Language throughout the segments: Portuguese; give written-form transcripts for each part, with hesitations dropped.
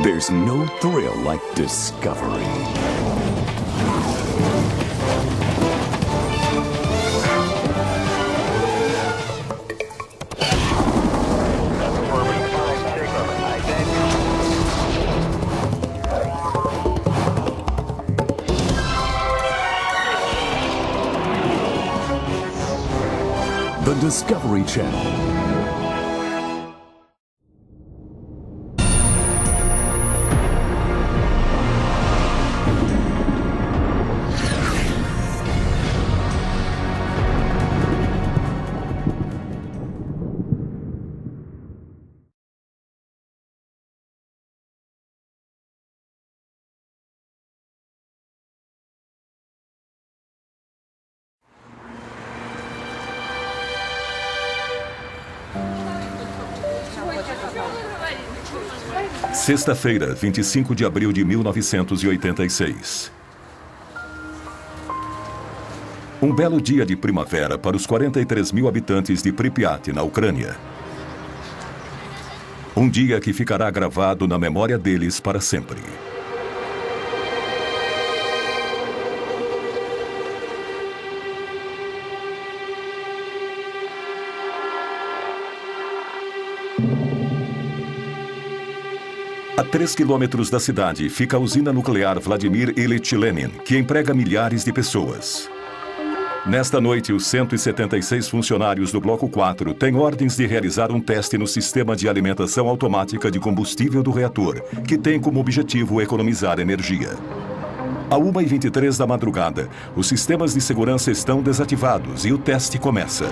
There's no thrill like discovery. The Discovery Channel. Sexta-feira, 25 de abril de 1986. Um belo dia de primavera para os 43 mil habitantes de Pripyat, na Ucrânia. Um dia que ficará gravado na memória deles para sempre. A 3 quilômetros da cidade fica a usina nuclear Vladimir Ilyich Lenin, que emprega milhares de pessoas. Nesta noite, os 176 funcionários do Bloco 4 têm ordens de realizar um teste no sistema de alimentação automática de combustível do reator, que tem como objetivo economizar energia. À 1h23 da madrugada, os sistemas de segurança estão desativados e o teste começa.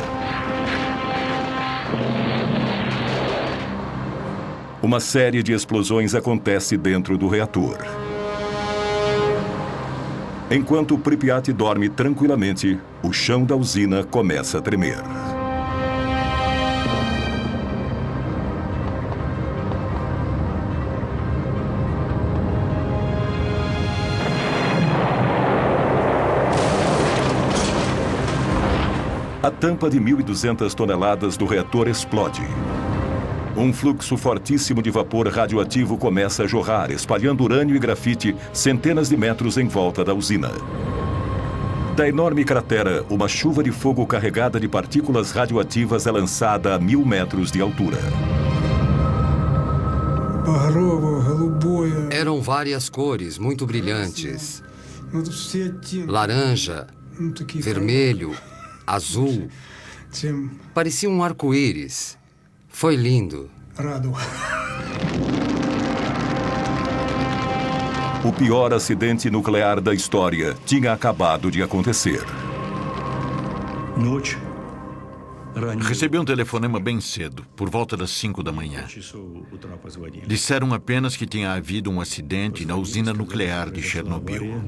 Uma série de explosões acontece dentro do reator. Enquanto Pripyat dorme tranquilamente, o chão da usina começa a tremer. A tampa de 1.200 toneladas do reator explode. Um fluxo fortíssimo de vapor radioativo começa a jorrar, espalhando urânio e grafite centenas de metros em volta da usina. Da enorme cratera, uma chuva de fogo carregada de partículas radioativas é lançada a 1.000 metros de altura. Eram várias cores muito brilhantes. Laranja, vermelho, azul. Parecia um arco-íris. Foi lindo. O pior acidente nuclear da história tinha acabado de acontecer. Recebi um telefonema bem cedo, por volta das 5 da manhã. Disseram apenas que tinha havido um acidente na usina nuclear de Chernobyl.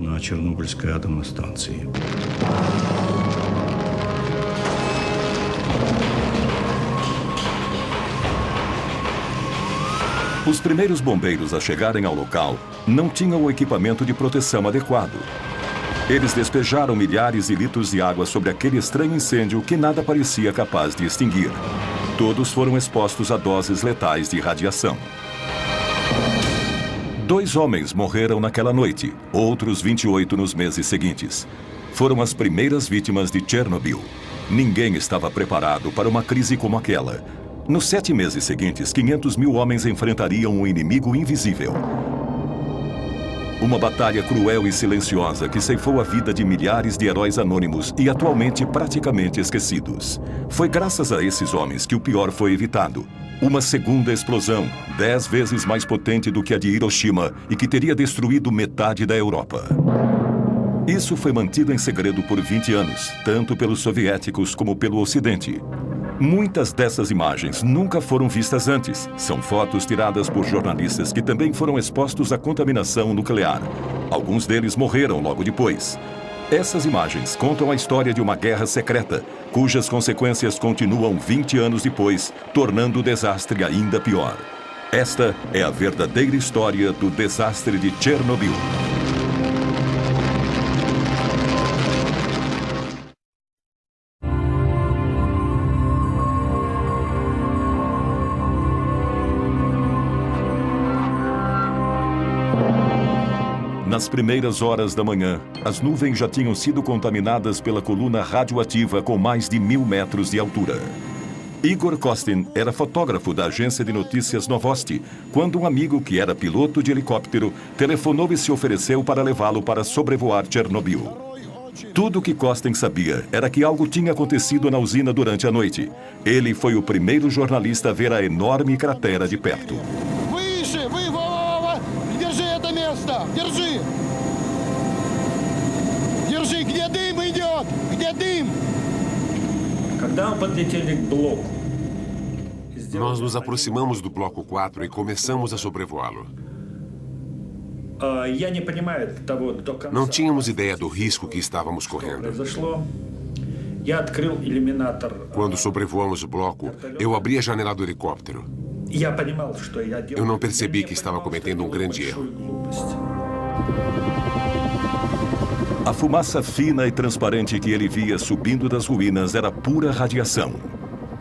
Os primeiros bombeiros a chegarem ao local não tinham o equipamento de proteção adequado. Eles despejaram milhares de litros de água sobre aquele estranho incêndio que nada parecia capaz de extinguir. Todos foram expostos a doses letais de radiação. 2 homens morreram naquela noite, outros 28 nos meses seguintes. Foram as primeiras vítimas de Chernobyl. Ninguém estava preparado para uma crise como aquela. Nos 7 meses seguintes, 500 mil homens enfrentariam um inimigo invisível. Uma batalha cruel e silenciosa que ceifou a vida de milhares de heróis anônimos e atualmente praticamente esquecidos. Foi graças a esses homens que o pior foi evitado. Uma segunda explosão, 10 vezes mais potente do que a de Hiroshima e que teria destruído metade da Europa. Isso foi mantido em segredo por 20 anos, tanto pelos soviéticos como pelo Ocidente. Muitas dessas imagens nunca foram vistas antes. São fotos tiradas por jornalistas que também foram expostos à contaminação nuclear. Alguns deles morreram logo depois. Essas imagens contam a história de uma guerra secreta, cujas consequências continuam 20 anos depois, tornando o desastre ainda pior. Esta é a verdadeira história do desastre de Chernobyl. Nas primeiras horas da manhã, as nuvens já tinham sido contaminadas pela coluna radioativa com mais de 1000 metros de altura. Igor Kostin era fotógrafo da agência de notícias Novosti, quando um amigo que era piloto de helicóptero telefonou e se ofereceu para levá-lo para sobrevoar Chernobyl. Tudo o que Kostin sabia era que algo tinha acontecido na usina durante a noite. Ele foi o primeiro jornalista a ver a enorme cratera de perto. Nós nos aproximamos do bloco 4 e começamos a sobrevoá-lo. Não tínhamos ideia do risco que estávamos correndo. Quando sobrevoamos o bloco, eu abri a janela do helicóptero. Eu não percebi que estava cometendo um grande erro. A fumaça fina e transparente que ele via subindo das ruínas era pura radiação.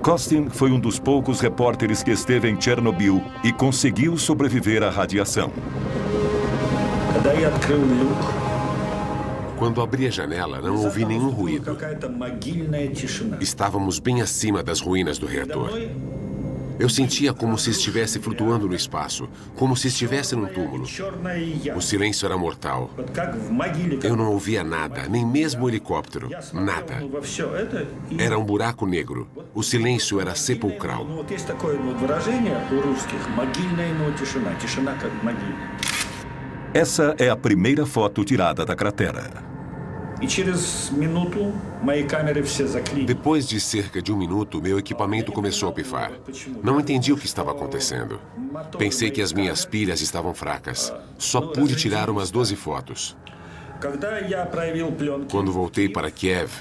Kostin foi um dos poucos repórteres que esteve em Chernobyl e conseguiu sobreviver à radiação. Quando abri a janela, não ouvi nenhum ruído. Estávamos bem acima das ruínas do reator. Eu sentia como se estivesse flutuando no espaço, como se estivesse num túmulo. O silêncio era mortal. Eu não ouvia nada, nem mesmo o helicóptero. Nada. Era um buraco negro. O silêncio era sepulcral. Essa é a primeira foto tirada da cratera. Depois de cerca de 1 minuto, meu equipamento começou a pifar. Não entendi o que estava acontecendo. Pensei que as minhas pilhas estavam fracas. Só pude tirar umas 12 fotos. Quando voltei para Kiev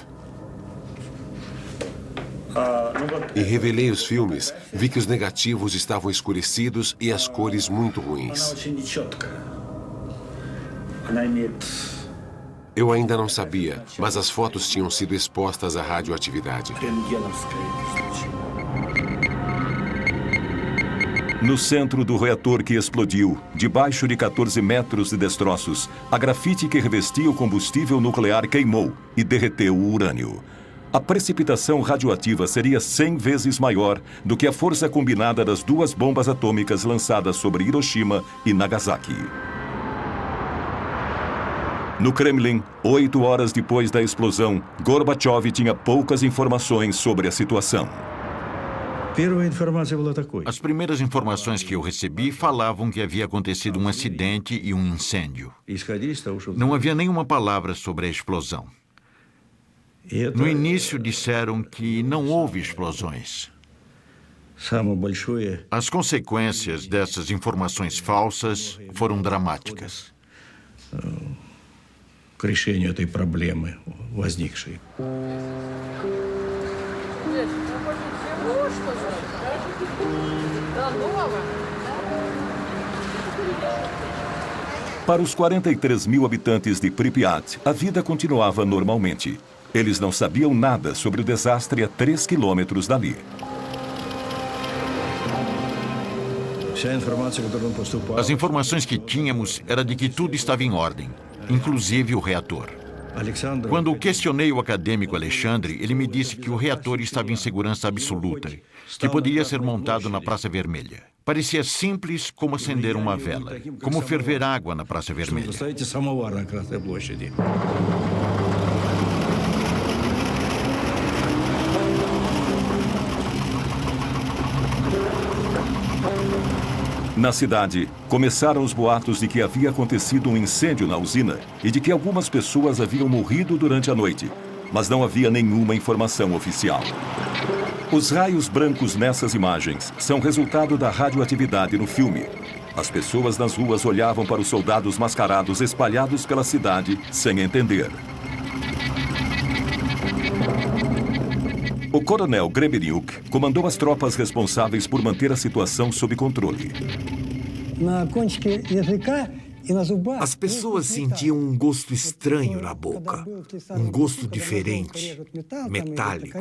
e revelei os filmes, vi que os negativos estavam escurecidos e as cores muito ruins. Eu ainda não sabia, mas as fotos tinham sido expostas à radioatividade. No centro do reator que explodiu, debaixo de 14 metros de destroços, a grafite que revestia o combustível nuclear queimou e derreteu o urânio. A precipitação radioativa seria 100 vezes maior do que a força combinada das 2 bombas atômicas lançadas sobre Hiroshima e Nagasaki. No Kremlin, 8 horas depois da explosão, Gorbachev tinha poucas informações sobre a situação. As primeiras informações que eu recebi falavam que havia acontecido um acidente e um incêndio. Não havia nenhuma palavra sobre a explosão. No início disseram que não houve explosões. As consequências dessas informações falsas foram dramáticas. К решению этой проблемы возникшей. Para os 43 mil habitantes de Pripyat, a vida continuava normalmente. Eles não sabiam nada sobre o desastre a 3 quilômetros dali. As informações que tínhamos era de que tudo estava em ordem, inclusive o reator. Quando questionei o acadêmico Alexandre, ele me disse que o reator estava em segurança absoluta, que poderia ser montado na Praça Vermelha. Parecia simples como acender uma vela, como ferver água na Praça Vermelha. Na cidade, começaram os boatos de que havia acontecido um incêndio na usina e de que algumas pessoas haviam morrido durante a noite, mas não havia nenhuma informação oficial. Os raios brancos nessas imagens são resultado da radioatividade no filme. As pessoas nas ruas olhavam para os soldados mascarados espalhados pela cidade sem entender. O coronel Gremeniuk comandou as tropas responsáveis por manter a situação sob controle. As pessoas sentiam um gosto estranho na boca, um gosto diferente, metálico,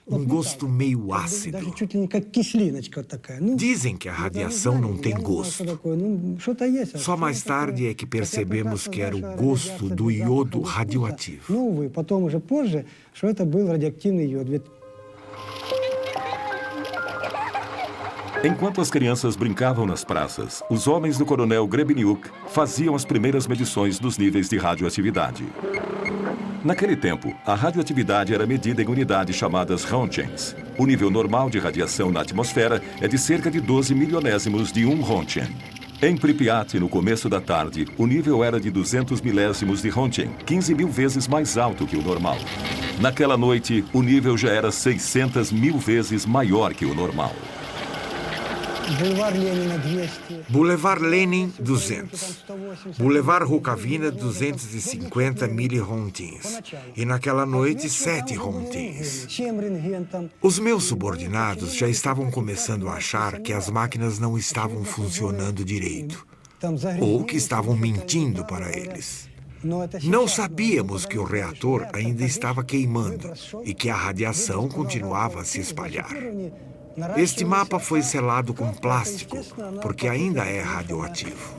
um gosto meio ácido. Dizem que a radiação não tem gosto. Só mais tarde é que percebemos que era o gosto do iodo radioativo. Enquanto as crianças brincavam nas praças, os homens do coronel Grebeniuk faziam as primeiras medições dos níveis de radioatividade. Naquele tempo, a radioatividade era medida em unidades chamadas Rontgens. O nível normal de radiação na atmosfera é de cerca de 12 milionésimos de 1 Rontgen. Em Pripyat, no começo da tarde, o nível era de 200 milésimos de Rontgen, 15 mil vezes mais alto que o normal. Naquela noite, o nível já era 600 mil vezes maior que o normal. Boulevard Lenin, 200. Boulevard Rukavina, 250 milirontgens. E naquela noite, 7 rontgens. Os meus subordinados já estavam começando a achar que as máquinas não estavam funcionando direito. Ou que estavam mentindo para eles. Não sabíamos que o reator ainda estava queimando e que a radiação continuava a se espalhar. Este mapa foi selado com plástico, porque ainda é radioativo.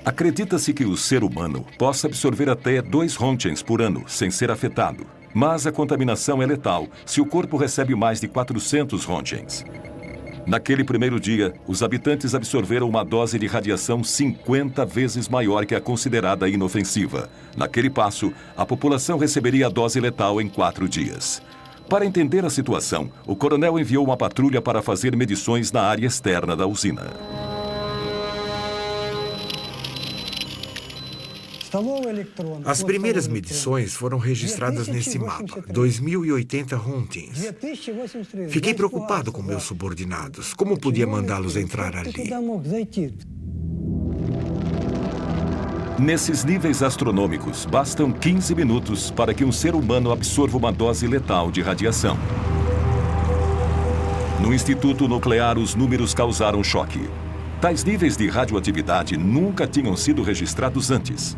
Acredita-se que o ser humano possa absorver até 2 Rontgens por ano, sem ser afetado. Mas a contaminação é letal se o corpo recebe mais de 400 Rontgens. Naquele primeiro dia, os habitantes absorveram uma dose de radiação 50 vezes maior que a considerada inofensiva. Naquele passo, a população receberia a dose letal em 4 dias. Para entender a situação, o coronel enviou uma patrulha para fazer medições na área externa da usina. As primeiras medições foram registradas nesse mapa, 2.080 rontgens. Fiquei preocupado com meus subordinados. Como podia mandá-los entrar ali? Nesses níveis astronômicos, bastam 15 minutos para que um ser humano absorva uma dose letal de radiação. No Instituto Nuclear, os números causaram choque. Tais níveis de radioatividade nunca tinham sido registrados antes.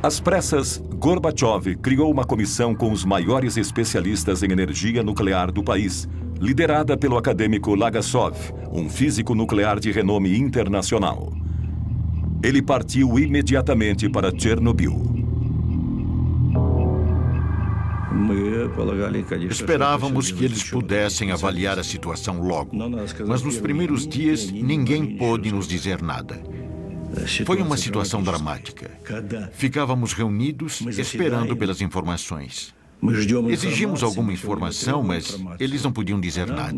Às pressas, Gorbachev criou uma comissão com os maiores especialistas em energia nuclear do país, liderada pelo acadêmico Legasov, um físico nuclear de renome internacional. Ele partiu imediatamente para Chernobyl. Esperávamos que eles pudessem avaliar a situação logo, mas nos primeiros dias ninguém pôde nos dizer nada. Foi uma situação dramática. Ficávamos reunidos esperando pelas informações. Exigimos alguma informação, mas eles não podiam dizer nada.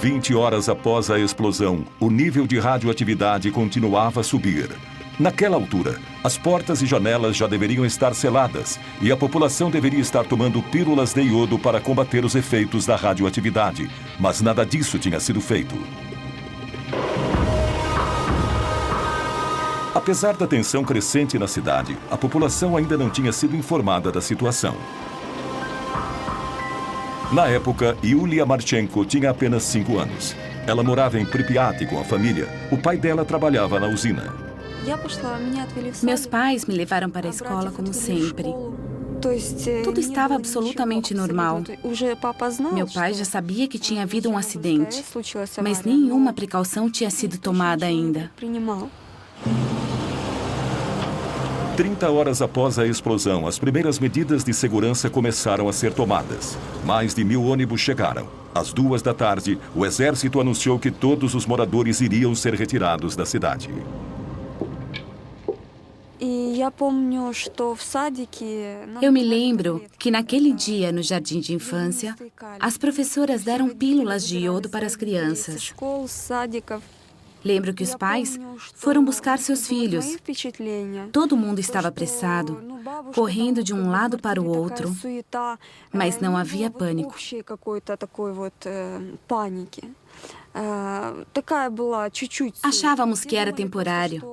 20 horas após a explosão, o nível de radioatividade continuava a subir. Naquela altura, as portas e janelas já deveriam estar seladas e a população deveria estar tomando pílulas de iodo para combater os efeitos da radioatividade, mas nada disso tinha sido feito. Apesar da tensão crescente na cidade, a população ainda não tinha sido informada da situação. Na época, Yulia Marchenko tinha apenas 5 anos. Ela morava em Pripyat com a família. O pai dela trabalhava na usina. Meus pais me levaram para a escola como sempre. Tudo estava absolutamente normal. Meu pai já sabia que tinha havido um acidente, mas nenhuma precaução tinha sido tomada ainda. 30 horas após a explosão, as primeiras medidas de segurança começaram a ser tomadas. Mais de 1000 ônibus chegaram. Às 2 da tarde, o exército anunciou que todos os moradores iriam ser retirados da cidade. Eu me lembro que naquele dia, no jardim de infância, as professoras deram pílulas de iodo para as crianças. Lembro que os pais foram buscar seus filhos. Todo mundo estava apressado, correndo de um lado para o outro, mas não havia pânico. Achávamos que era temporário,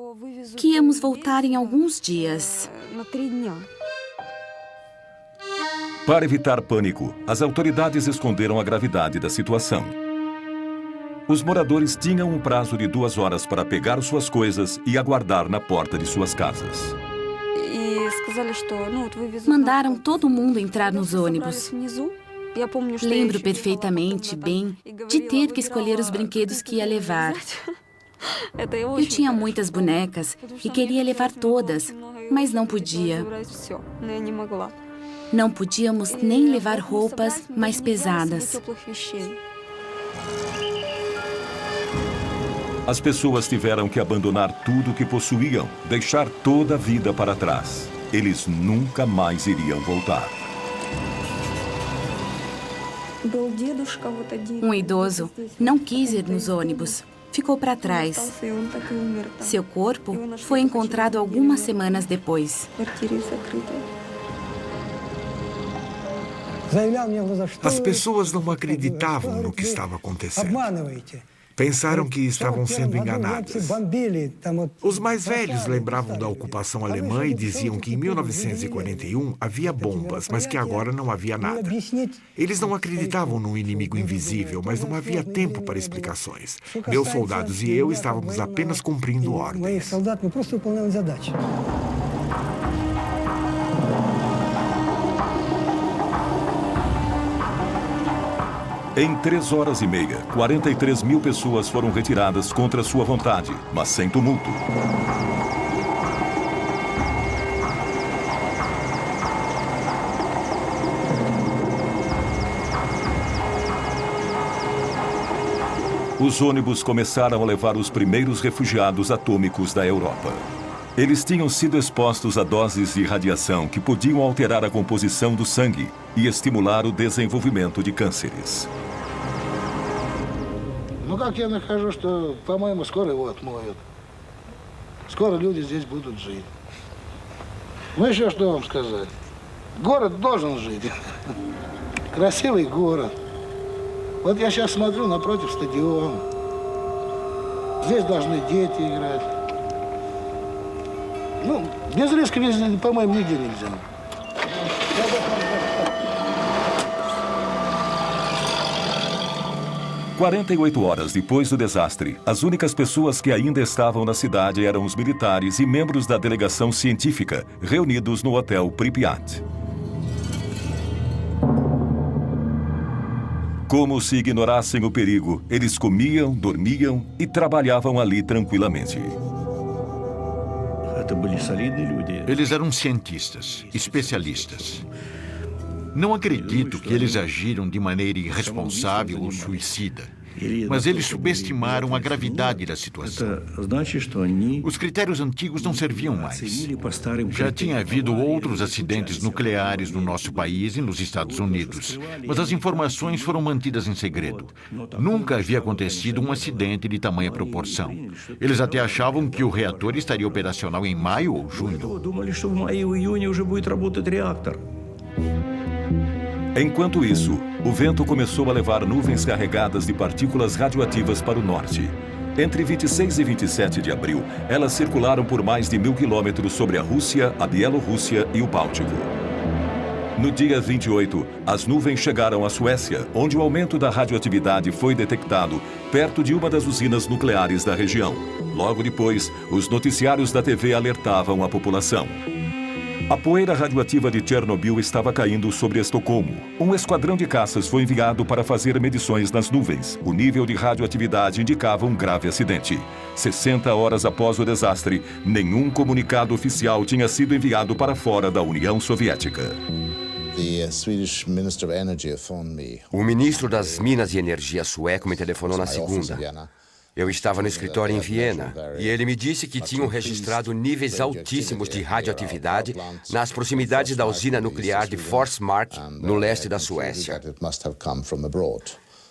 que íamos voltar em alguns dias. Para evitar pânico, as autoridades esconderam a gravidade da situação. Os moradores tinham um prazo de 2 horas para pegar suas coisas e aguardar na porta de suas casas. Mandaram todo mundo entrar nos ônibus. Lembro perfeitamente bem de ter que escolher os brinquedos que ia levar. Eu tinha muitas bonecas e queria levar todas, mas não podia. Não podíamos nem levar roupas mais pesadas. As pessoas tiveram que abandonar tudo o que possuíam, deixar toda a vida para trás. Eles nunca mais iriam voltar. Um idoso não quis ir nos ônibus. Ficou para trás. Seu corpo foi encontrado algumas semanas depois. As pessoas não acreditavam no que estava acontecendo. Pensaram que estavam sendo enganadas. Os mais velhos lembravam da ocupação alemã e diziam que em 1941 havia bombas, mas que agora não havia nada. Eles não acreditavam num inimigo invisível, mas não havia tempo para explicações. Meus soldados e eu estávamos apenas cumprindo ordens. Em 3 horas e meia, 43 mil pessoas foram retiradas contra sua vontade, mas sem tumulto. Os ônibus começaram a levar os primeiros refugiados atômicos da Europa. Eles tinham sido expostos a doses de radiação que podiam alterar a composição do sangue e estimular o desenvolvimento de cânceres. Ну, как я нахожу, что, по-моему, скоро его отмоют. Скоро люди здесь будут жить. Ну, еще что вам сказать? Город должен жить. Красивый город. Вот я сейчас смотрю напротив стадиона. Здесь должны дети играть. Ну, без риска, по-моему, нигде нельзя. 48 horas depois do desastre, as únicas pessoas que ainda estavam na cidade eram os militares e membros da delegação científica, reunidos no hotel Pripyat. Como se ignorassem o perigo, eles comiam, dormiam e trabalhavam ali tranquilamente. Eles eram cientistas, especialistas. Não acredito que eles agiram de maneira irresponsável ou suicida, mas eles subestimaram a gravidade da situação. Os critérios antigos não serviam mais. Já tinha havido outros acidentes nucleares no nosso país e nos Estados Unidos, mas as informações foram mantidas em segredo. Nunca havia acontecido um acidente de tamanha proporção. Eles até achavam que o reator estaria operacional em maio ou junho. Enquanto isso, o vento começou a levar nuvens carregadas de partículas radioativas para o norte. Entre 26 e 27 de abril, elas circularam por mais de 1.000 quilômetros sobre a Rússia, a Bielorrússia e o Báltico. No dia 28, as nuvens chegaram à Suécia, onde o aumento da radioatividade foi detectado perto de uma das usinas nucleares da região. Logo depois, os noticiários da TV alertavam a população. A poeira radioativa de Chernobyl estava caindo sobre Estocolmo. Um esquadrão de caças foi enviado para fazer medições nas nuvens. O nível de radioatividade indicava um grave acidente. 60 horas após o desastre, nenhum comunicado oficial tinha sido enviado para fora da União Soviética. O ministro das Minas e Energia sueco me telefonou na segunda. Eu estava no escritório em Viena e ele me disse que tinham registrado níveis altíssimos de radioatividade nas proximidades da usina nuclear de Forsmark, no leste da Suécia.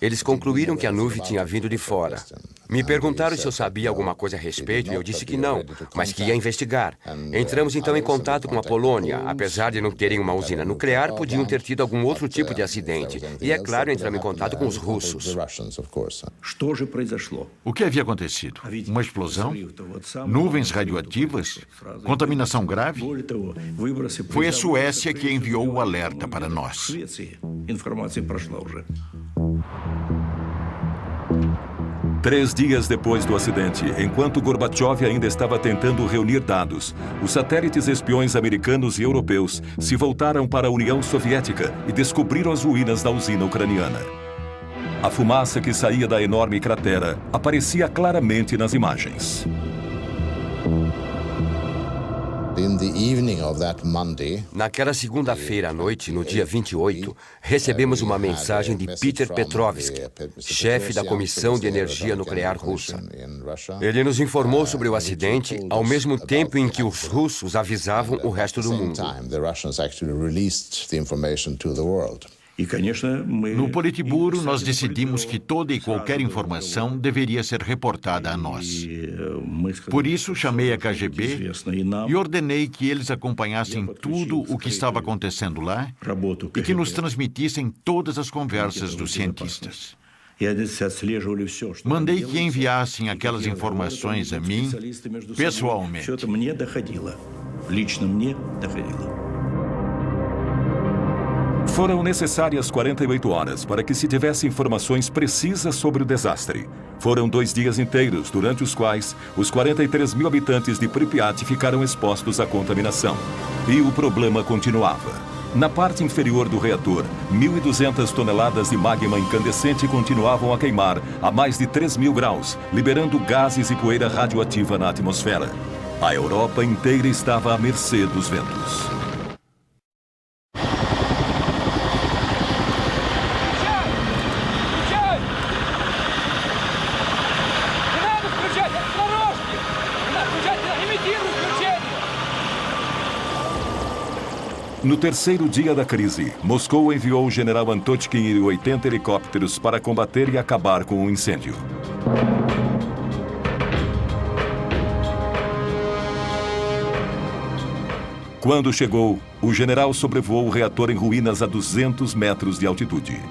Eles concluíram que a nuvem tinha vindo de fora. Me perguntaram se eu sabia alguma coisa a respeito e eu disse que não, mas que ia investigar. Entramos então em contato com a Polônia. Apesar de não terem uma usina nuclear, podiam ter tido algum outro tipo de acidente. E, é claro, entramos em contato com os russos. O que havia acontecido? Uma explosão? Nuvens radioativas? Contaminação grave? Foi a Suécia que enviou o alerta para nós. 3 dias depois do acidente, enquanto Gorbachev ainda estava tentando reunir dados, os satélites espiões americanos e europeus se voltaram para a União Soviética e descobriram as ruínas da usina ucraniana. A fumaça que saía da enorme cratera aparecia claramente nas imagens. Naquela segunda-feira à noite, no dia 28, recebemos uma mensagem de Peter Petrovsky, chefe da Comissão de Energia Nuclear Russa. Ele nos informou sobre o acidente ao mesmo tempo em que os russos avisavam o resto do mundo. No Politburo, nós decidimos que toda e qualquer informação deveria ser reportada a nós. Por isso, chamei a KGB e ordenei que eles acompanhassem tudo o que estava acontecendo lá e que nos transmitissem todas as conversas dos cientistas. Mandei que enviassem aquelas informações a mim pessoalmente. Foram necessárias 48 horas para que se tivesse informações precisas sobre o desastre. Foram 2 dias inteiros, durante os quais os 43 mil habitantes de Pripyat ficaram expostos à contaminação. E o problema continuava. Na parte inferior do reator, 1.200 toneladas de magma incandescente continuavam a queimar a mais de 3.000 graus, liberando gases e poeira radioativa na atmosfera. A Europa inteira estava à mercê dos ventos. No terceiro dia da crise, Moscou enviou o general Antotkin e 80 helicópteros para combater e acabar com o incêndio. Quando chegou, o general sobrevoou o reator em ruínas a 200 metros de altitude.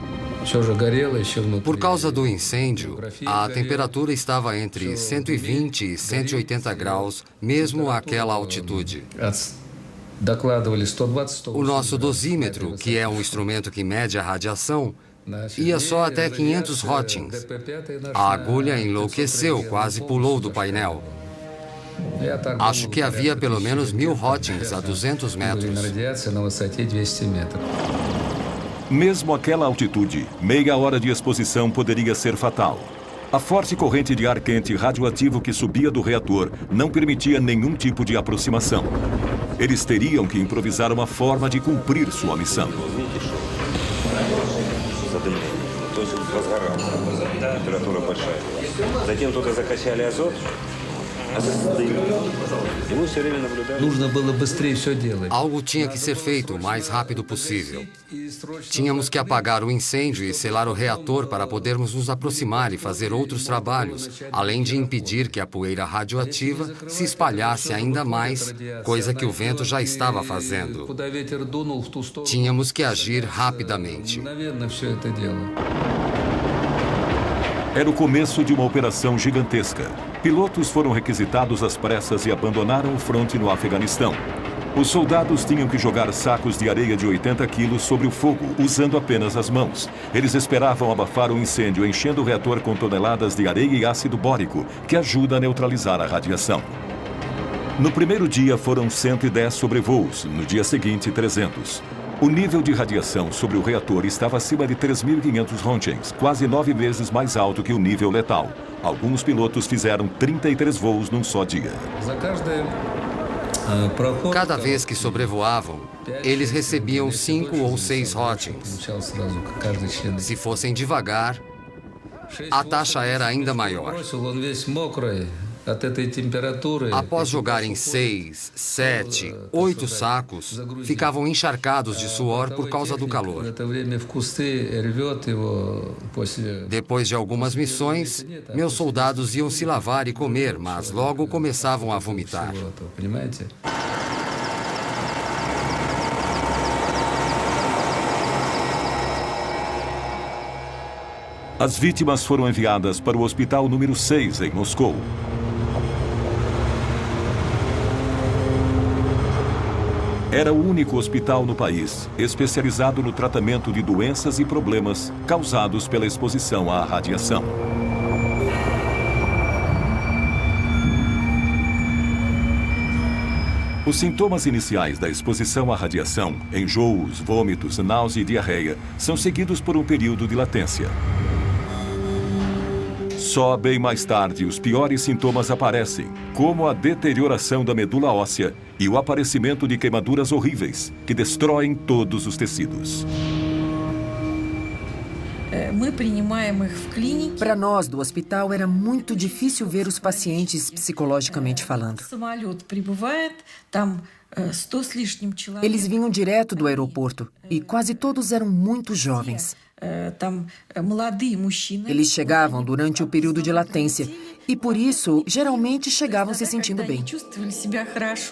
Por causa do incêndio, a temperatura estava entre 120 e 180 graus, mesmo àquela altitude. O nosso dosímetro, que é um instrumento que mede a radiação, ia só até 500 rotings. A agulha enlouqueceu, quase pulou do painel. Acho que havia pelo menos 1000 rotings a 200 metros. Mesmo àquela altitude, meia hora de exposição poderia ser fatal. A forte corrente de ar quente radioativo que subia do reator não permitia nenhum tipo de aproximação. Eles teriam que improvisar uma forma de cumprir sua missão. Algo tinha que ser feito o mais rápido possível. Tínhamos que apagar o incêndio e selar o reator para podermos nos aproximar e fazer outros trabalhos, além de impedir que a poeira radioativa se espalhasse ainda mais, coisa que o vento já estava fazendo. Tínhamos que agir rapidamente. Era o começo de uma operação gigantesca. Pilotos foram requisitados às pressas e abandonaram o fronte no Afeganistão. Os soldados tinham que jogar sacos de areia de 80 quilos sobre o fogo, usando apenas as mãos. Eles esperavam abafar o incêndio, enchendo o reator com toneladas de areia e ácido bórico, que ajuda a neutralizar a radiação. No primeiro dia foram 110 sobrevoos, no dia seguinte 300. O nível de radiação sobre o reator estava acima de 3.500 röntgens, quase 9 vezes mais alto que o nível letal. Alguns pilotos fizeram 33 voos num só dia. Cada vez que sobrevoavam, eles recebiam 5 ou 6 röntgens. Se fossem devagar, a taxa era ainda maior. Após jogarem 6, 7, 8 sacos, ficavam encharcados de suor por causa do calor. Depois de algumas missões, meus soldados iam se lavar e comer, mas logo começavam a vomitar. As vítimas foram enviadas para o hospital número 6, em Moscou. Era o único hospital no país especializado no tratamento de doenças e problemas causados pela exposição à radiação. Os sintomas iniciais da exposição à radiação, enjoos, vômitos, náusea e diarreia, são seguidos por um período de latência. Só bem mais tarde, os piores sintomas aparecem, como a deterioração da medula óssea e o aparecimento de queimaduras horríveis, que destroem todos os tecidos. Para nós do hospital era muito difícil ver os pacientes psicologicamente falando. Eles vinham direto do aeroporto e quase todos eram muito jovens. Eles chegavam durante o período de latência e, por isso, geralmente chegavam se sentindo bem.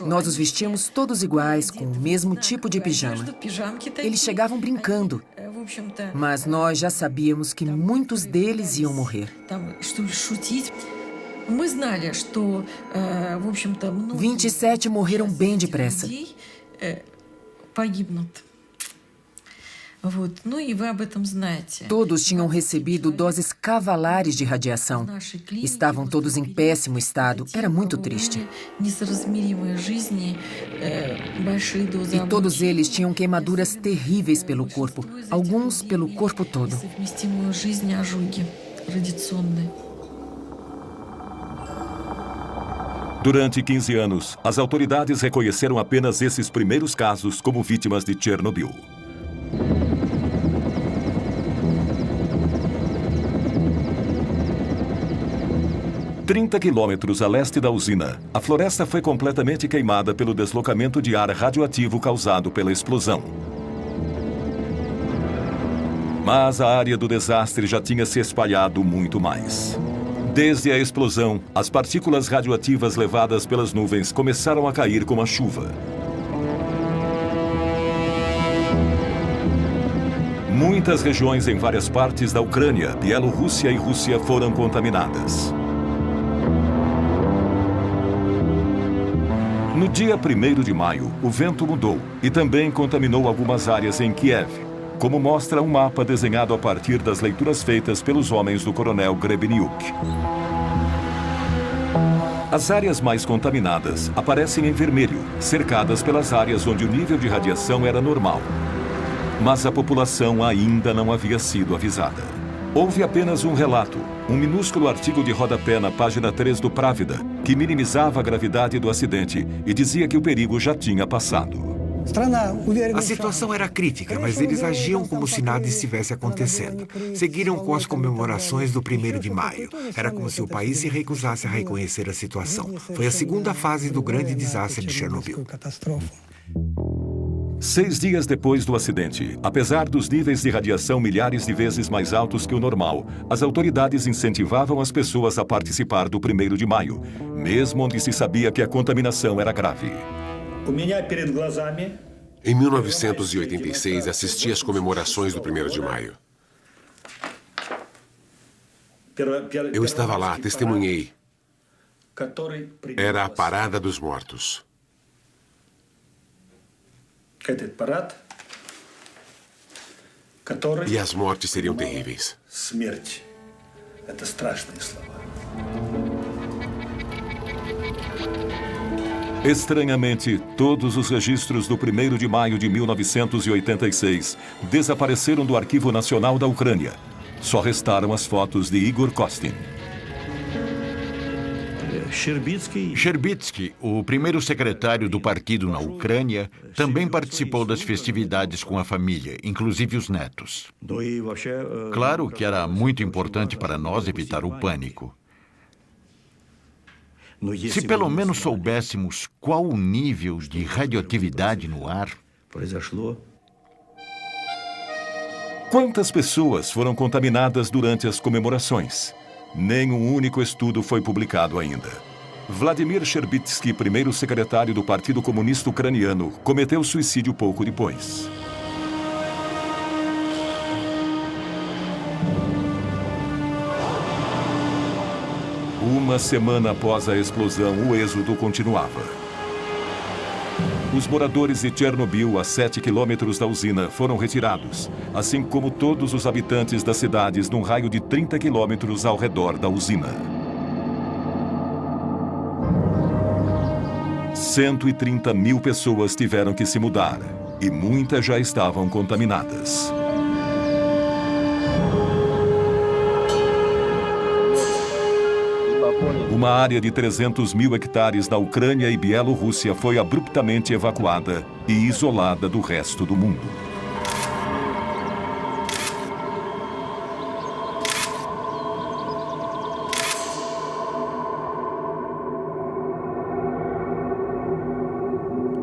Nós os vestíamos todos iguais, com o mesmo tipo de pijama. Eles chegavam brincando, mas nós já sabíamos que muitos deles iam morrer. 27 morreram bem depressa. Todos tinham recebido doses cavalares de radiação. Estavam todos em péssimo estado. Era muito triste. E todos eles tinham queimaduras terríveis pelo corpo, alguns pelo corpo todo. Durante 15 anos, as autoridades reconheceram apenas esses primeiros casos como vítimas de Chernobyl. A 30 quilômetros a leste da usina, a floresta foi completamente queimada pelo deslocamento de ar radioativo causado pela explosão. Mas a área do desastre já tinha se espalhado muito mais. Desde a explosão, as partículas radioativas levadas pelas nuvens começaram a cair como a chuva. Muitas regiões em várias partes da Ucrânia, Bielorrússia e Rússia foram contaminadas. No dia 1º de maio, o vento mudou e também contaminou algumas áreas em Kiev, como mostra um mapa desenhado a partir das leituras feitas pelos homens do coronel Grebeniuk. As áreas mais contaminadas aparecem em vermelho, cercadas pelas áreas onde o nível de radiação era normal. Mas a população ainda não havia sido avisada. Houve apenas um relato, um minúsculo artigo de rodapé na página 3 do Pravda, que minimizava a gravidade do acidente e dizia que o perigo já tinha passado. A situação era crítica, mas eles agiam como se nada estivesse acontecendo. Seguiram com as comemorações do 1º de maio. Era como se o país se recusasse a reconhecer a situação. Foi a segunda fase do grande desastre de Chernobyl. 6 dias depois do acidente, apesar dos níveis de radiação milhares de vezes mais altos que o normal, as autoridades incentivavam as pessoas a participar do 1º de maio, mesmo onde se sabia que a contaminação era grave. Em 1986, assisti às comemorações do 1º de maio. Eu estava lá, testemunhei. Era a Parada dos Mortos. E as mortes seriam terríveis. Estranhamente, todos os registros do 1º de maio de 1986 desapareceram do Arquivo Nacional da Ucrânia. Só restaram as fotos de Igor Kostin. Sherbitsky, o primeiro secretário do partido na Ucrânia, também participou das festividades com a família, inclusive os netos. Claro que era muito importante para nós evitar o pânico. Se pelo menos soubéssemos qual o nível de radioatividade no ar... Quantas pessoas foram contaminadas durante as comemorações? Nenhum único estudo foi publicado ainda. Vladimir Sherbitsky, primeiro secretário do Partido Comunista Ucraniano, cometeu suicídio pouco depois. Uma semana após a explosão, o êxodo continuava. Os moradores de Chernobyl, a 7 quilômetros da usina, foram retirados, assim como todos os habitantes das cidades num raio de 30 quilômetros ao redor da usina. 130 mil pessoas tiveram que se mudar, e muitas já estavam contaminadas. Uma área de 300 mil hectares na Ucrânia e Bielorrússia foi abruptamente evacuada e isolada do resto do mundo.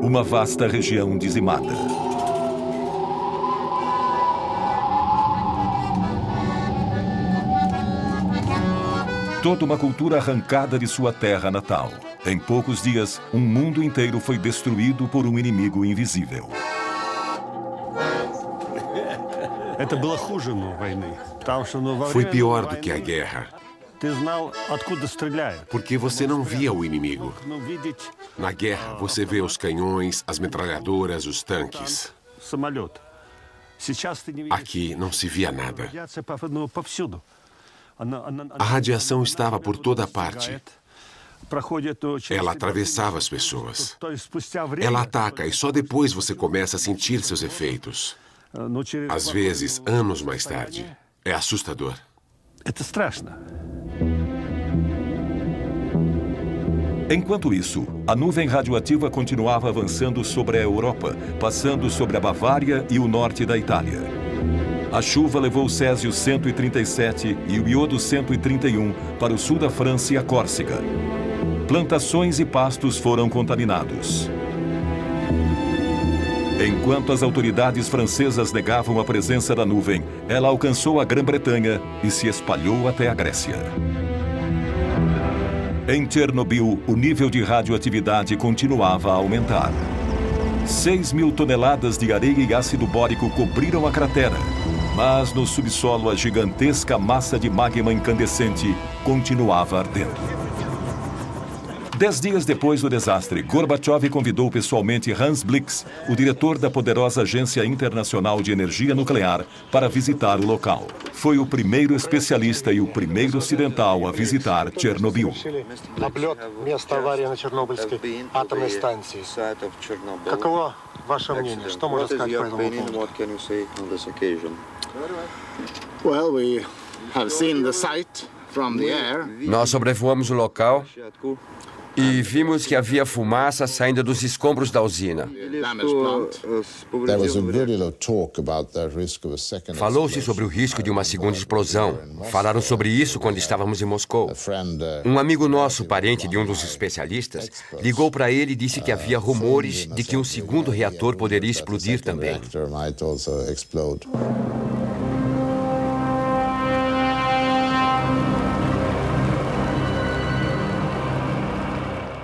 Uma vasta região dizimada. Toda uma cultura arrancada de sua terra natal. Em poucos dias, um mundo inteiro foi destruído por um inimigo invisível. Foi pior do que a guerra. Porque você não via o inimigo. Na guerra, você vê os canhões, as metralhadoras, os tanques. Aqui não se via nada. A radiação estava por toda parte. Ela atravessava as pessoas. Ela ataca e só depois você começa a sentir seus efeitos. Às vezes, anos mais tarde. É assustador. Enquanto isso, a nuvem radioativa continuava avançando sobre a Europa, passando sobre a Bavária e o norte da Itália. A chuva levou o Césio 137 e o iodo 131 para o sul da França e a Córcega. Plantações e pastos foram contaminados. Enquanto as autoridades francesas negavam a presença da nuvem, ela alcançou a Grã-Bretanha e se espalhou até a Grécia. Em Chernobyl, o nível de radioatividade continuava a aumentar. 6.000 toneladas de areia e ácido bórico cobriram a cratera. Mas no subsolo, a gigantesca massa de magma incandescente continuava ardendo. 10 dias depois do desastre, Gorbachev convidou pessoalmente Hans Blix, o diretor da poderosa Agência Internacional de Energia Nuclear, para visitar o local. Foi o primeiro especialista e o primeiro ocidental a visitar Chernobyl. Nós sobrevoamos o local e vimos que havia fumaça saindo dos escombros da usina. Falou-se sobre o risco de uma segunda explosão. Falaram sobre isso quando estávamos em Moscou. Um amigo nosso, parente de um dos especialistas, ligou para ele e disse que havia rumores de que um segundo reator poderia explodir também.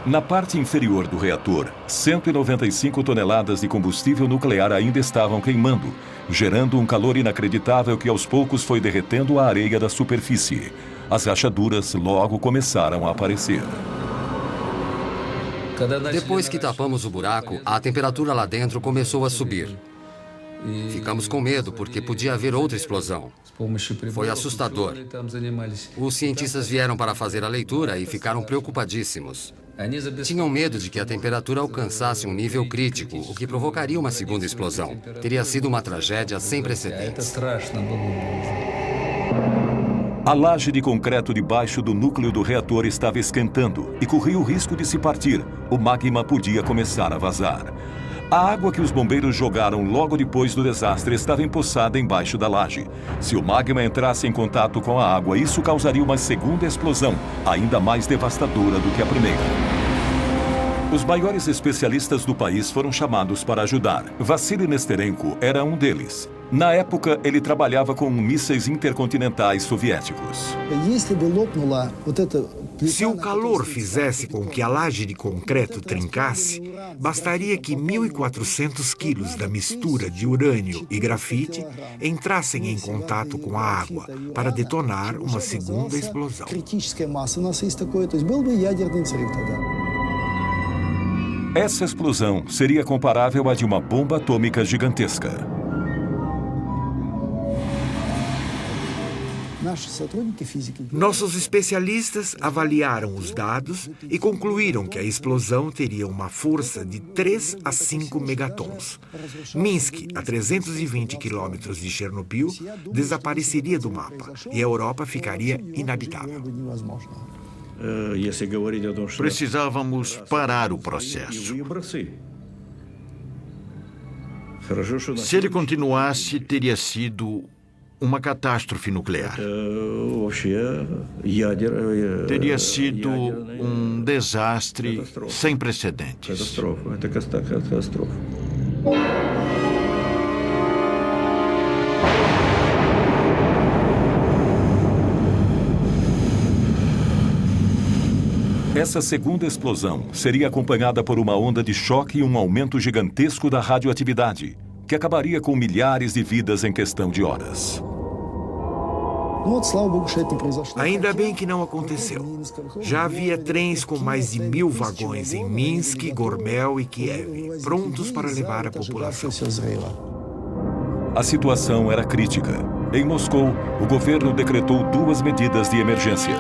Na parte inferior do reator, 195 toneladas de combustível nuclear ainda estavam queimando, gerando um calor inacreditável que aos poucos foi derretendo a areia da superfície. As rachaduras logo começaram a aparecer. Depois que tapamos o buraco, a temperatura lá dentro começou a subir. Ficamos com medo porque podia haver outra explosão. Foi assustador. Os cientistas vieram para fazer a leitura e ficaram preocupadíssimos. Tinham medo de que a temperatura alcançasse um nível crítico, o que provocaria uma segunda explosão. Teria sido uma tragédia sem precedentes. A laje de concreto debaixo do núcleo do reator estava esquentando e corria o risco de se partir. O magma podia começar a vazar. A água que os bombeiros jogaram logo depois do desastre estava empoçada embaixo da laje. Se o magma entrasse em contato com a água, isso causaria uma segunda explosão, ainda mais devastadora do que a primeira. Os maiores especialistas do país foram chamados para ajudar. Vassili Nesterenko era um deles. Na época, ele trabalhava com mísseis intercontinentais soviéticos. Se o calor fizesse com que a laje de concreto trincasse, bastaria que 1.400 quilos da mistura de urânio e grafite entrassem em contato com a água para detonar uma segunda explosão. Essa explosão seria comparável à de uma bomba atômica gigantesca. Nossos especialistas avaliaram os dados e concluíram que a explosão teria uma força de 3 a 5 megatons. Minsk, a 320 quilômetros de Chernobyl, desapareceria do mapa e a Europa ficaria inabitável. Precisávamos parar o processo. Se ele continuasse, teria sido uma catástrofe nuclear. Teria sido um desastre sem precedentes. Essa segunda explosão seria acompanhada por uma onda de choque e um aumento gigantesco da radioatividade, que acabaria com milhares de vidas em questão de horas. Ainda bem que não aconteceu. Já havia trens com mais de 1.000 vagões em Minsk, Gormel e Kiev, prontos para levar a população. A situação era crítica. Em Moscou, o governo decretou 2 medidas de emergência.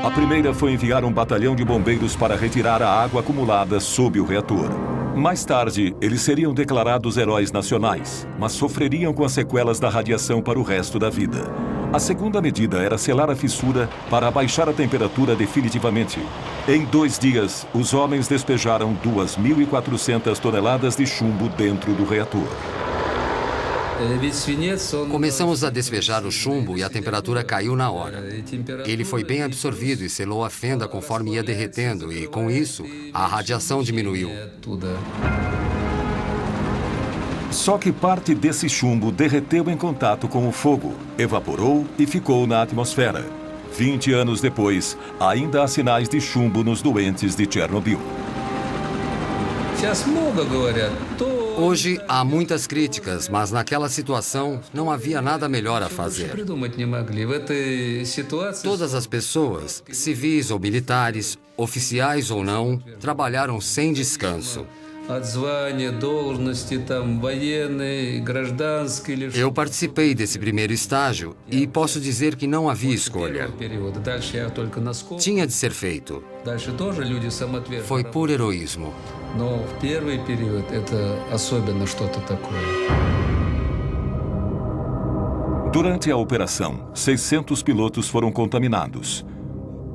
A primeira foi enviar um batalhão de bombeiros para retirar a água acumulada sob o reator. Mais tarde, eles seriam declarados heróis nacionais, mas sofreriam com as sequelas da radiação para o resto da vida. A segunda medida era selar a fissura para abaixar a temperatura definitivamente. Em 2 dias, os homens despejaram 2.400 toneladas de chumbo dentro do reator. Começamos a despejar o chumbo e a temperatura caiu na hora. Ele foi bem absorvido e selou a fenda conforme ia derretendo e, com isso, a radiação diminuiu. Só que parte desse chumbo derreteu em contato com o fogo, evaporou e ficou na atmosfera. 20 anos depois, ainda há sinais de chumbo nos doentes de Chernobyl. Hoje há muitas críticas, mas naquela situação não havia nada melhor a fazer. Todas as pessoas, civis ou militares, oficiais ou não, trabalharam sem descanso. Eu participei desse primeiro estágio e posso dizer que não havia escolha. Tinha de ser feito. Foi por heroísmo. Durante a operação, 600 pilotos foram contaminados.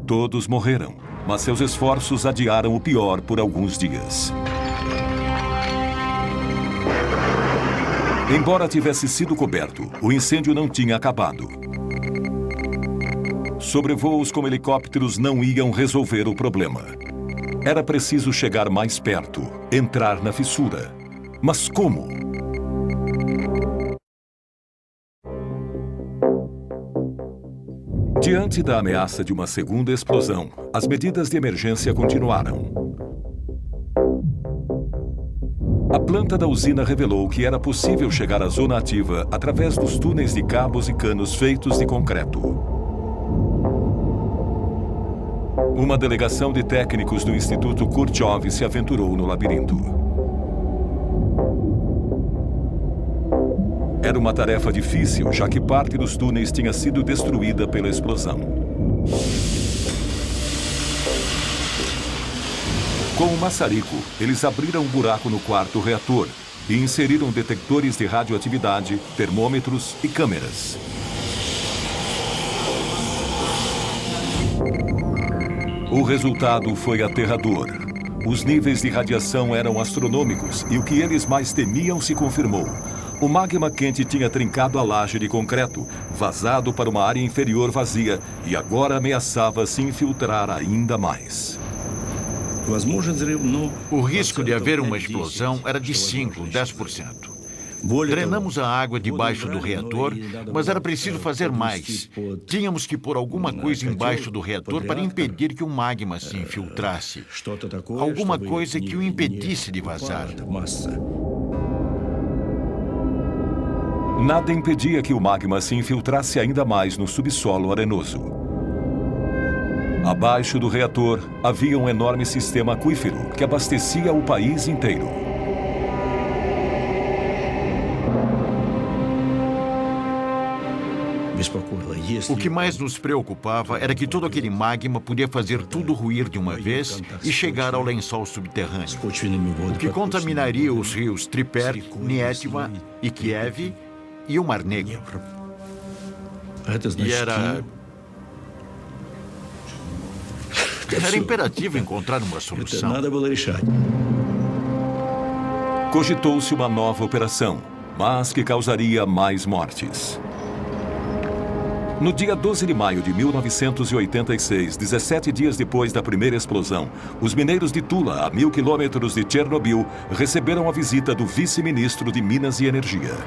Todos morreram, mas seus esforços adiaram o pior por alguns dias. Embora tivesse sido coberto, o incêndio não tinha acabado. Sobrevoos com helicópteros não iam resolver o problema. Era preciso chegar mais perto, entrar na fissura. Mas como? Diante da ameaça de uma segunda explosão, as medidas de emergência continuaram. A planta da usina revelou que era possível chegar à zona ativa através dos túneis de cabos e canos feitos de concreto. Uma delegação de técnicos do Instituto Khrushchev se aventurou no labirinto. Era uma tarefa difícil, já que parte dos túneis tinha sido destruída pela explosão. Com o maçarico, eles abriram um buraco no quarto reator e inseriram detectores de radioatividade, termômetros e câmeras. O resultado foi aterrador. Os níveis de radiação eram astronômicos e o que eles mais temiam se confirmou. O magma quente tinha trincado a laje de concreto, vazado para uma área inferior vazia e agora ameaçava se infiltrar ainda mais. O risco de haver uma explosão era de 5, 10%. Drenamos a água debaixo do reator, mas era preciso fazer mais. Tínhamos que pôr alguma coisa embaixo do reator para impedir que o magma se infiltrasse. Alguma coisa que o impedisse de vazar. Nada impedia que o magma se infiltrasse ainda mais no subsolo arenoso. Abaixo do reator havia um enorme sistema aquífero que abastecia o país inteiro. O que mais nos preocupava era que todo aquele magma podia fazer tudo ruir de uma vez e chegar ao lençol subterrâneo, o que contaminaria os rios Triper, Nietva e Kiev e o Mar Negro. E era imperativo encontrar uma solução. Cogitou-se uma nova operação, mas que causaria mais mortes. No dia 12 de maio de 1986, 17 dias depois da primeira explosão, os mineiros de Tula, a 1000 quilômetros de Chernobyl, receberam a visita do vice-ministro de Minas e Energia.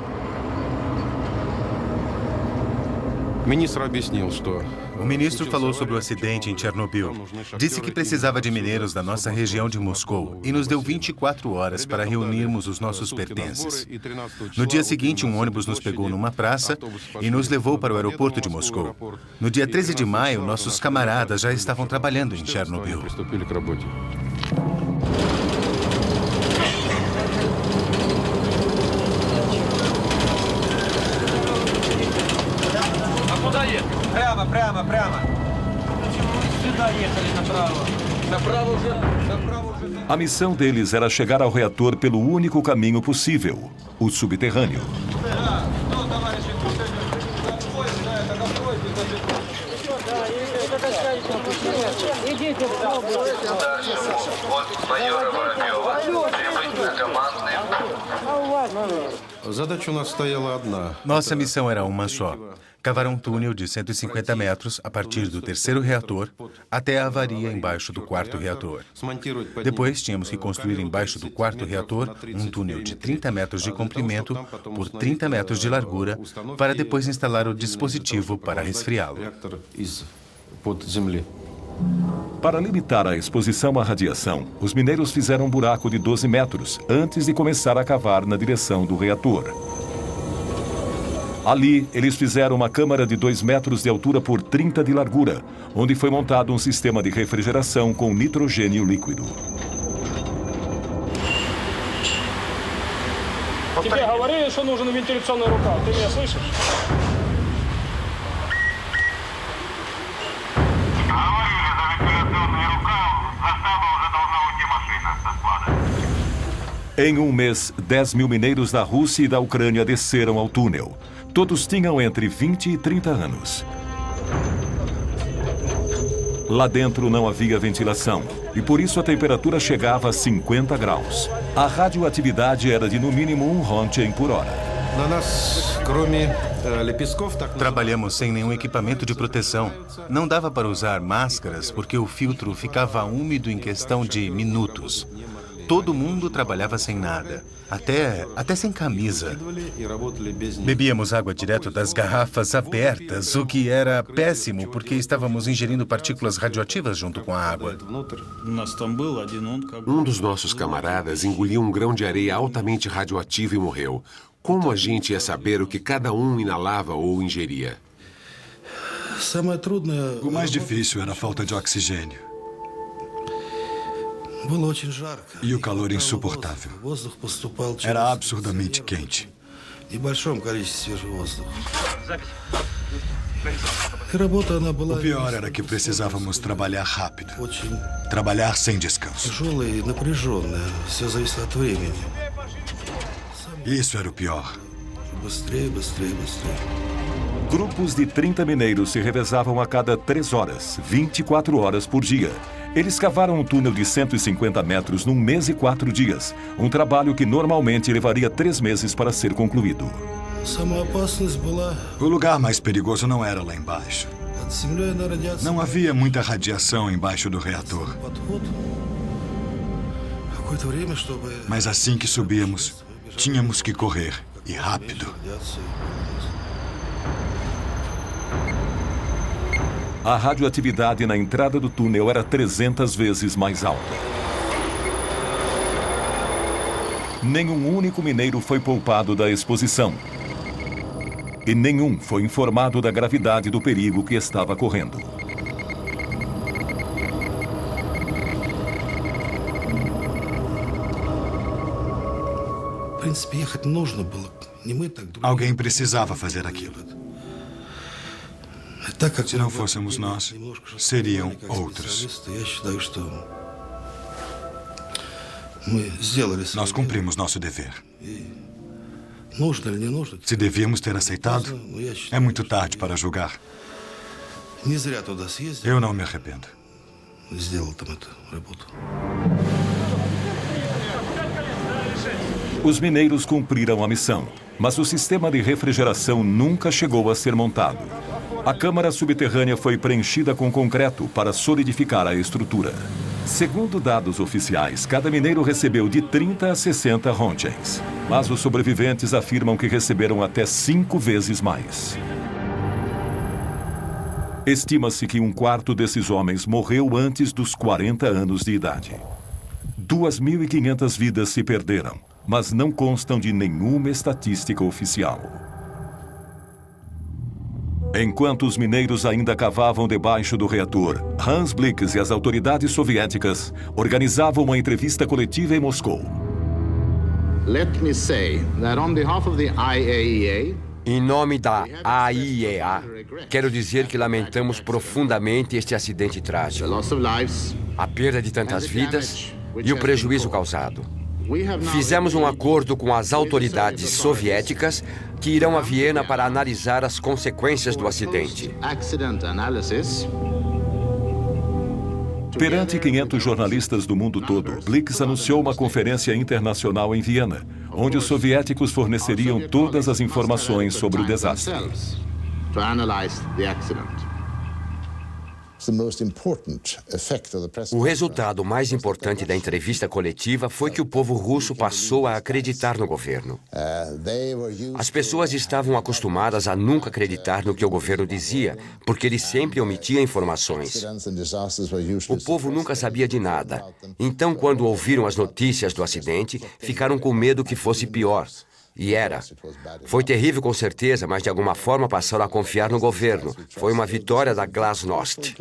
O ministro falou sobre o acidente em Chernobyl. Disse que precisava de mineiros da nossa região de Moscou e nos deu 24 horas para reunirmos os nossos pertences. No dia seguinte, um ônibus nos pegou numa praça e nos levou para o aeroporto de Moscou. No dia 13 de maio, nossos camaradas já estavam trabalhando em Chernobyl. A missão deles era chegar ao reator pelo único caminho possível, o subterrâneo. Nossa missão era uma só. Cavar um túnel de 150 metros a partir do terceiro reator até a avaria embaixo do quarto reator. Depois, tínhamos que construir embaixo do quarto reator um túnel de 30 metros de comprimento por 30 metros de largura para depois instalar o dispositivo para resfriá-lo. Para limitar a exposição à radiação, os mineiros fizeram um buraco de 12 metros antes de começar a cavar na direção do reator. Ali, eles fizeram uma câmara de 2 metros de altura por 30 de largura, onde foi montado um sistema de refrigeração com nitrogênio líquido. Em um mês, 10 mil mineiros da Rússia e da Ucrânia desceram ao túnel. Todos tinham entre 20 e 30 anos. Lá dentro não havia ventilação e por isso a temperatura chegava a 50 graus. A radioatividade era de no mínimo 1 Rontgen por hora. Trabalhamos sem nenhum equipamento de proteção. Não dava para usar máscaras porque o filtro ficava úmido em questão de minutos. Todo mundo trabalhava sem nada, até sem camisa. Bebíamos água direto das garrafas abertas, o que era péssimo porque estávamos ingerindo partículas radioativas junto com a água. Um dos nossos camaradas engoliu um grão de areia altamente radioativo e morreu. Como a gente ia saber o que cada um inalava ou ingeria? O mais difícil era a falta de oxigênio. E o calor insuportável. Era absurdamente quente. O pior era que precisávamos trabalhar rápido. Trabalhar sem descanso. Isso era o pior. Grupos de 30 mineiros se revezavam a cada 3 horas, 24 horas por dia. Eles cavaram um túnel de 150 metros num mês e 4 dias, um trabalho que normalmente levaria 3 meses para ser concluído. O lugar mais perigoso não era lá embaixo. Não havia muita radiação embaixo do reator. Mas assim que subíamos, tínhamos que correr, e rápido. A radioatividade na entrada do túnel era 300 vezes mais alta. Nenhum único mineiro foi poupado da exposição. E nenhum foi informado da gravidade do perigo que estava correndo. Alguém precisava fazer aquilo. Se não fôssemos nós, seriam outros. Nós cumprimos nosso dever. Se devíamos ter aceitado, é muito tarde para julgar. Eu não me arrependo. Os mineiros cumpriram a missão, mas o sistema de refrigeração nunca chegou a ser montado. A câmara subterrânea foi preenchida com concreto para solidificar a estrutura. Segundo dados oficiais, cada mineiro recebeu de 30 a 60 rontgens. Mas os sobreviventes afirmam que receberam até 5 vezes mais. Estima-se que 1/4 desses homens morreu antes dos 40 anos de idade. 2.500 vidas se perderam, mas não constam de nenhuma estatística oficial. Enquanto os mineiros ainda cavavam debaixo do reator, Hans Blix e as autoridades soviéticas organizavam uma entrevista coletiva em Moscou. Let me say that on behalf of the IAEA, em nome da AIEA, quero dizer que lamentamos profundamente este acidente trágico, a perda de tantas vidas e o prejuízo causado. Fizemos um acordo com as autoridades soviéticas que irão a Viena para analisar as consequências do acidente. Perante 500 jornalistas do mundo todo, Blix anunciou uma conferência internacional em Viena, onde os soviéticos forneceriam todas as informações sobre o desastre. O resultado mais importante da entrevista coletiva foi que o povo russo passou a acreditar no governo. As pessoas estavam acostumadas a nunca acreditar no que o governo dizia, porque ele sempre omitia informações. O povo nunca sabia de nada. Então, quando ouviram as notícias do acidente, ficaram com medo que fosse pior. E era. Foi terrível com certeza, mas de alguma forma passaram a confiar no governo. Foi uma vitória da Glasnost.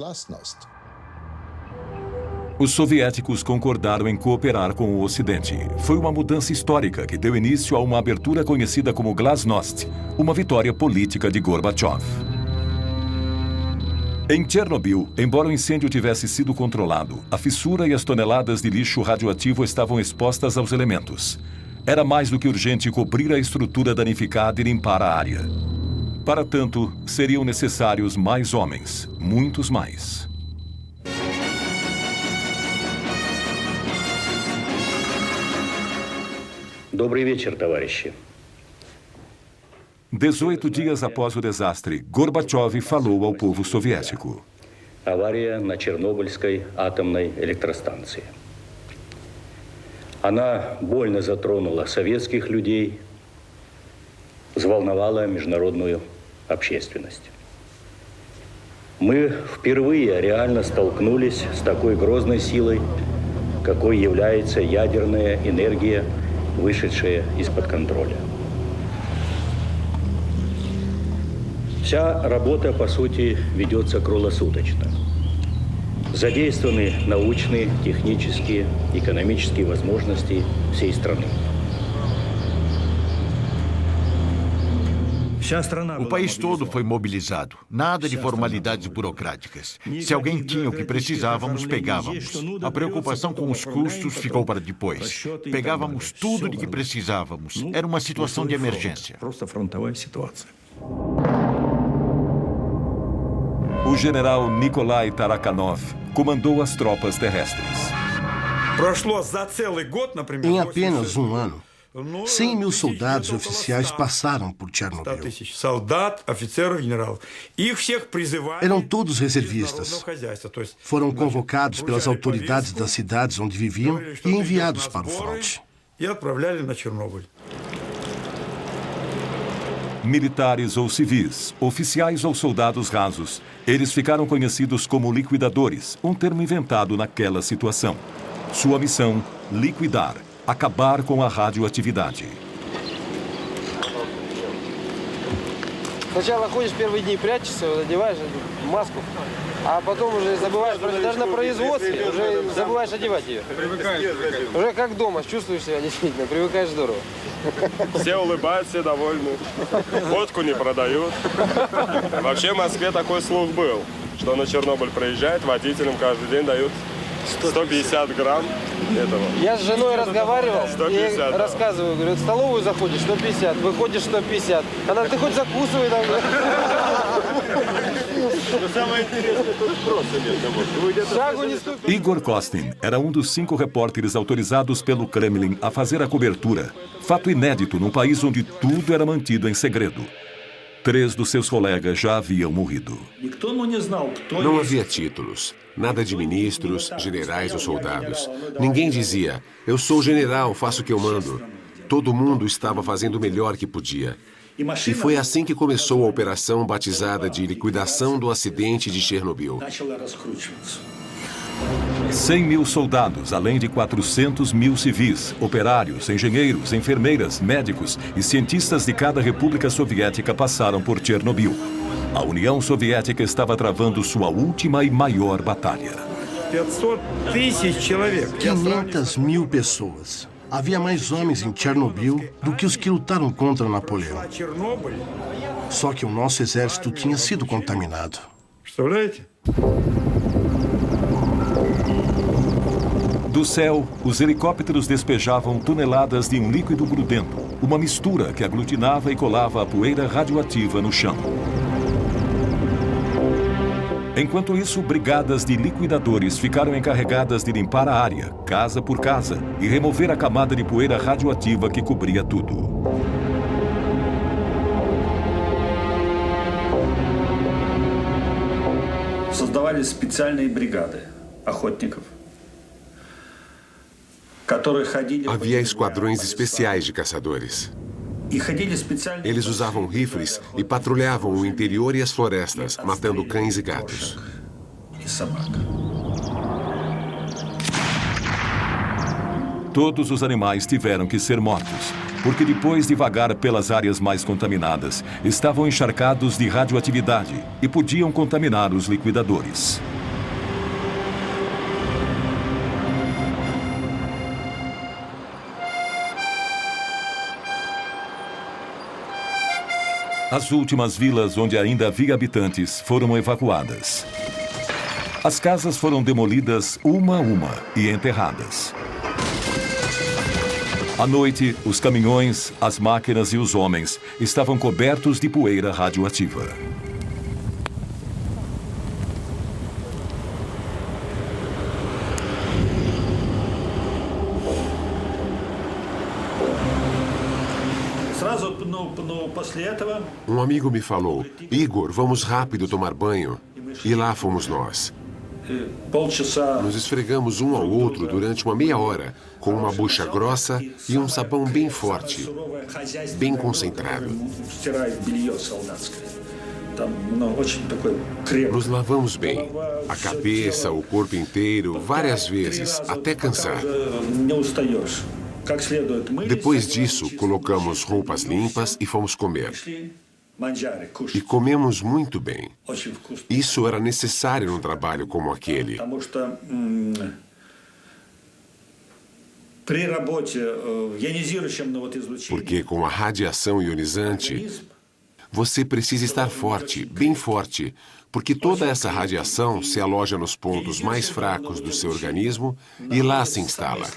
Os soviéticos concordaram em cooperar com o Ocidente. Foi uma mudança histórica que deu início a uma abertura conhecida como Glasnost, uma vitória política de Gorbachev. Em Chernobyl, embora o incêndio tivesse sido controlado, a fissura e as toneladas de lixo radioativo estavam expostas aos elementos. Era mais do que urgente cobrir a estrutura danificada e limpar a área. Para tanto, seriam necessários mais homens, muitos mais. Добрый вечер, товарищи. 18 dias após o desastre, Gorbachev falou ao povo soviético. Авария на Чернобыльской атомной электростанции. Она больно затронула советских людей, взволновала международную общественность. Мы впервые реально столкнулись с такой грозной силой, какой является ядерная энергия, вышедшая из-под контроля. Вся работа, по сути, ведется круглосуточно. Задействованы научные, технические, экономические возможности всей страны. O país todo foi mobilizado. Nada de formalidades burocráticas. Se alguém tinha o que precisávamos, pegávamos. A preocupação com os custos ficou para depois. Pegávamos tudo de que precisávamos. Era uma situação de emergência. O general Nikolai Tarakhanov, comandou as tropas terrestres. Em apenas um ano, 100 mil soldados e oficiais passaram por Chernobyl. Eram todos reservistas. Foram convocados pelas autoridades das cidades onde viviam e enviados para o fronte. Militares ou civis, oficiais ou soldados rasos, eles ficaram conhecidos como liquidadores, um termo inventado naquela situação. Sua missão, liquidar, acabar com a radioatividade. Сначала ходишь первые дни, прячешься, одеваешь маску, а потом уже забываешь, даже на производстве уже забываешь одевать ее. Уже как дома, чувствуешь себя действительно, привыкаешь здорово. Все улыбаются, все довольны. Водку не продают. Вообще в Москве такой слух был, что на Чернобыль приезжает, водителям каждый день дают 150 грамм этого. Я с женой разговаривал 150, и да. рассказываю, говорю, в столовую заходишь 150, выходишь 150. Она, ты хоть закусывай там. Самое интересное, тут просто нет. Igor Kostin era um dos 5 repórteres autorizados pelo Kremlin a fazer a cobertura. Fato inédito num país onde tudo era mantido em segredo. 3 dos seus colegas já haviam morrido. Não havia títulos, nada de ministros, generais ou soldados. Ninguém dizia, eu sou general, faço o que eu mando. Todo mundo estava fazendo o melhor que podia. E foi assim que começou a operação batizada de liquidação do acidente de Chernobyl. 100 mil soldados, além de 400 mil civis, operários, engenheiros, enfermeiras, médicos e cientistas de cada república soviética passaram por Chernobyl. A União Soviética estava travando sua última e maior batalha. 500 mil pessoas. Havia mais homens em Chernobyl do que os que lutaram contra Napoleão. Só que o nosso exército tinha sido contaminado. Do céu, os helicópteros despejavam toneladas de um líquido grudento, uma mistura que aglutinava e colava a poeira radioativa no chão. Enquanto isso, brigadas de liquidadores ficaram encarregadas de limpar a área, casa por casa, e remover a camada de poeira radioativa que cobria tudo. Создавались специальные бригады охотников. Havia esquadrões especiais de caçadores. Eles usavam rifles e patrulhavam o interior e as florestas, matando cães e gatos. Todos os animais tiveram que ser mortos, porque depois de vagar pelas áreas mais contaminadas, estavam encharcados de radioatividade e podiam contaminar os liquidadores. As últimas vilas onde ainda havia habitantes foram evacuadas. As casas foram demolidas uma a uma e enterradas. À noite, os caminhões, as máquinas e os homens estavam cobertos de poeira radioativa. Um amigo me falou, Igor, vamos rápido tomar banho. E lá fomos nós. Nos esfregamos um ao outro durante uma meia hora, com uma bucha grossa e um sabão bem forte, bem concentrado. Nos lavamos bem, a cabeça, o corpo inteiro, várias vezes, até cansar. Depois disso, colocamos roupas limpas e fomos comer. E comemos muito bem. Isso era necessário num trabalho como aquele. Porque com a radiação ionizante, você precisa estar forte, bem forte, porque toda essa radiação se aloja nos pontos mais fracos do seu organismo e lá se instala.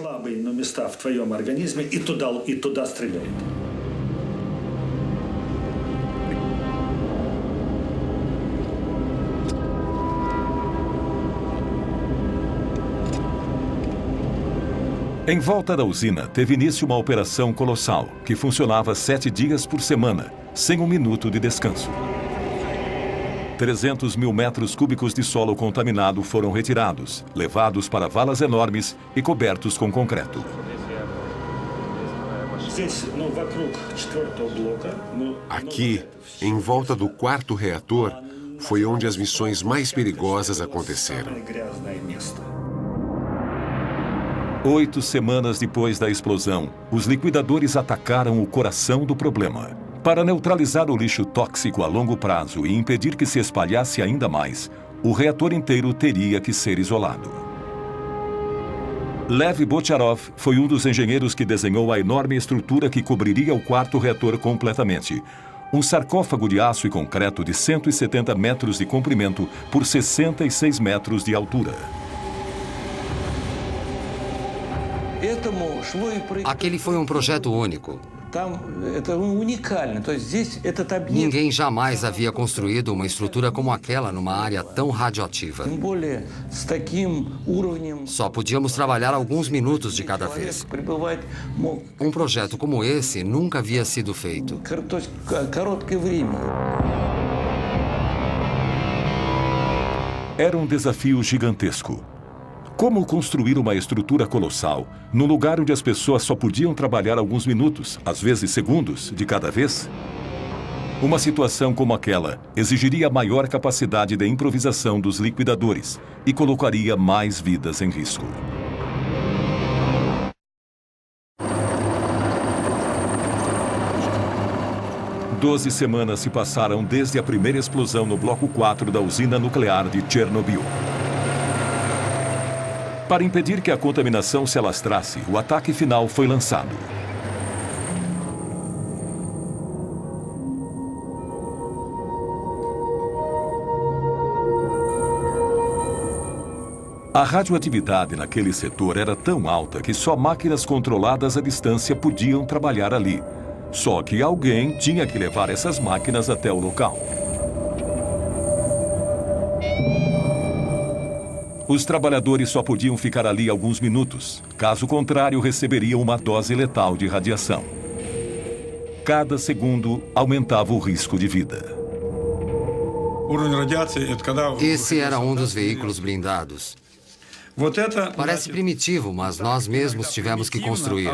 Em volta da usina, teve início uma operação colossal, que funcionava 7 dias por semana, sem um minuto de descanso. 300 mil metros cúbicos de solo contaminado foram retirados, levados para valas enormes e cobertos com concreto. Aqui, em volta do 4º reator, foi onde as missões mais perigosas aconteceram. 8 semanas depois da explosão, os liquidadores atacaram o coração do problema. Para neutralizar o lixo tóxico a longo prazo e impedir que se espalhasse ainda mais, o reator inteiro teria que ser isolado. Lev Bocharov foi um dos engenheiros que desenhou a enorme estrutura que cobriria o 4º reator completamente. Um sarcófago de aço e concreto de 170 metros de comprimento por 66 metros de altura. Aquele foi um projeto único. Ninguém jamais havia construído uma estrutura como aquela numa área tão radioativa. Só podíamos trabalhar alguns minutos de cada vez. Um projeto como esse nunca havia sido feito. Era um desafio gigantesco. Como construir uma estrutura colossal num lugar onde as pessoas só podiam trabalhar alguns minutos, às vezes segundos, de cada vez? Uma situação como aquela exigiria maior capacidade de improvisação dos liquidadores e colocaria mais vidas em risco. Doze semanas se passaram desde a primeira explosão no bloco 4 da usina nuclear de Chernobyl. Para impedir que a contaminação se alastrasse, o ataque final foi lançado. A radioatividade naquele setor era tão alta que só máquinas controladas à distância podiam trabalhar ali. Só que alguém tinha que levar essas máquinas até o local. Os trabalhadores só podiam ficar ali alguns minutos. Caso contrário, receberiam uma dose letal de radiação. Cada segundo aumentava o risco de vida. Esse era um dos veículos blindados. Parece primitivo, mas nós mesmos tivemos que construir.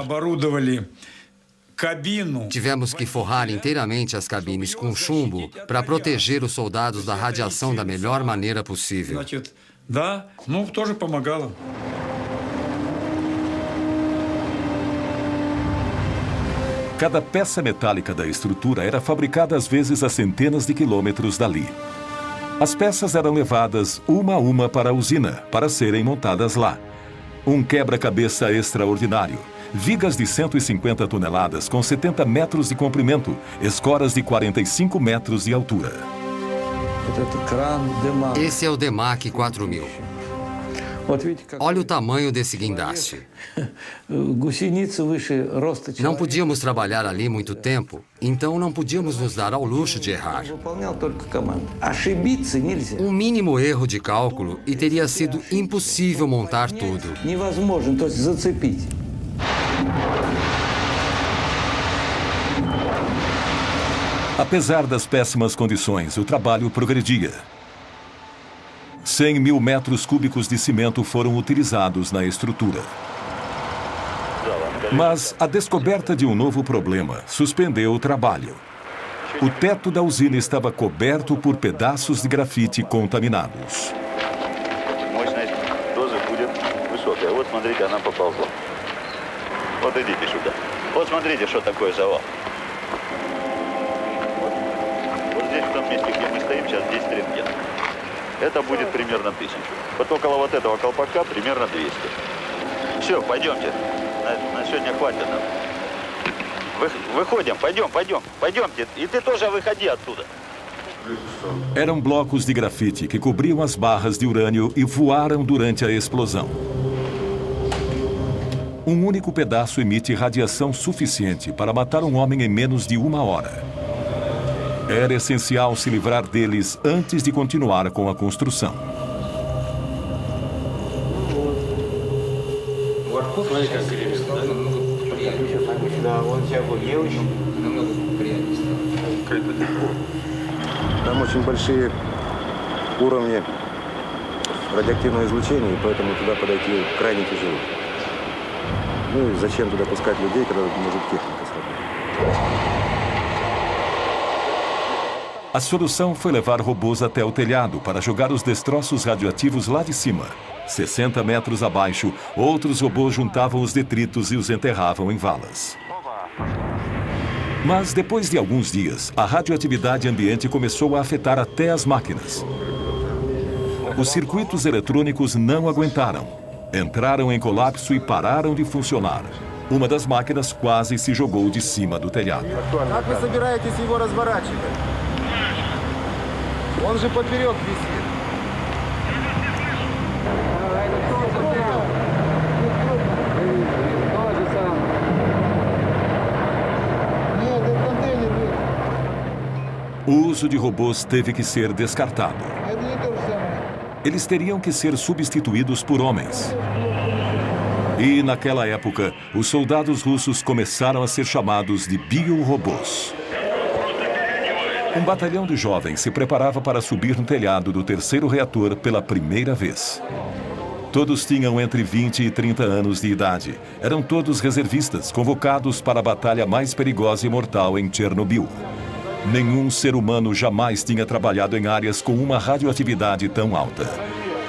Tivemos que forrar inteiramente as cabines com chumbo para proteger os soldados da radiação da melhor maneira possível. Тоже помогало. Cada peça metálica da estrutura era fabricada às vezes a centenas de quilômetros dali. As peças eram levadas uma a uma para a usina, para serem montadas lá. Um quebra-cabeça extraordinário. Vigas de 150 toneladas com 70 metros de comprimento, escoras de 45 metros de altura. Esse é o DEMAC 4000. Olha o tamanho desse guindaste. Não podíamos trabalhar ali muito tempo, então não podíamos nos dar ao luxo de errar. Um mínimo erro de cálculo e teria sido impossível montar tudo. Apesar das péssimas condições, o trabalho progredia. 100 mil metros cúbicos de cimento foram utilizados na estrutura. Mas a descoberta de um novo problema suspendeu o trabalho. O teto da usina estava coberto por pedaços de grafite contaminados. Это будет примерно 1000. Вот около вот этого колпака примерно 200. Все, пойдемте. На сегодня хватит нам. Выходим, пойдемте. И ты тоже выходи оттуда. Eram blocos de grafite que cobriam as barras de urânio e voaram durante a explosão. Um único pedaço emite radiação suficiente para matar um homem em menos de 1 hora. Era essencial se livrar deles antes de continuar com a construção. Там очень большие уровни радиоактивного излучения, и поэтому туда подойти крайне тяжело. Ну и зачем туда пускать людей, когда может техника сработать? A solução foi levar robôs até o telhado para jogar os destroços radioativos lá de cima. 60 metros abaixo, outros robôs juntavam os detritos e os enterravam em valas. Mas depois de alguns dias, a radioatividade ambiente começou a afetar até as máquinas. Os circuitos eletrônicos não aguentaram. Entraram em colapso e pararam de funcionar. Uma das máquinas quase se jogou de cima do telhado. Как вы собираетесь его разворачивать? Он же поперек висит. O uso de robôs teve que ser descartado. Eles teriam que ser substituídos por homens. E, naquela época, os soldados russos começaram a ser chamados de biorobôs. Um batalhão de jovens se preparava para subir no telhado do terceiro reator pela primeira vez. Todos tinham entre 20 e 30 anos de idade. Eram todos reservistas, convocados para a batalha mais perigosa e mortal em Chernobyl. Nenhum ser humano jamais tinha trabalhado em áreas com uma radioatividade tão alta.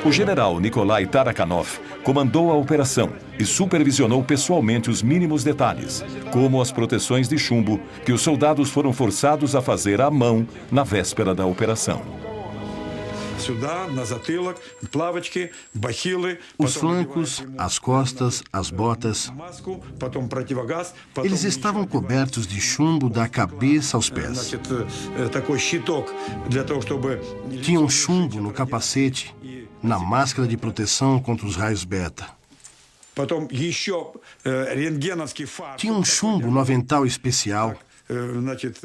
O general Nikolai Tarakhanov comandou a operação e supervisionou pessoalmente os mínimos detalhes, como as proteções de chumbo que os soldados foram forçados a fazer à mão na véspera da operação. Os flancos, as costas, as botas. Eles estavam cobertos de chumbo da cabeça aos pés. Tinham chumbo no capacete, na máscara de proteção contra os raios beta. Tinha um chumbo no avental especial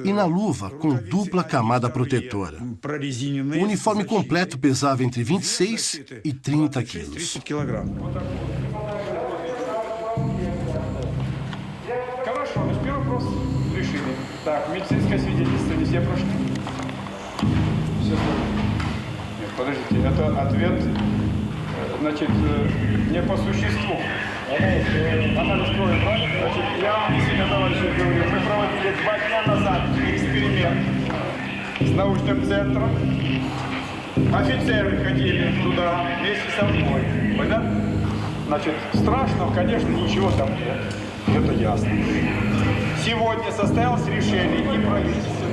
e na luva com dupla camada protetora. O uniforme completo pesava entre 26 e 30 quilos. Подождите, это ответ, значит, не по существу. Анализ крови, правильно? Значит, я себе, товарищи, говорю, мы проводили 2 дня назад эксперимент с научным центром. Офицеры ходили туда вместе со мной. Понятно? Значит, страшного, конечно, ничего там нет. Это ясно. Сегодня состоялось решение и правительственное.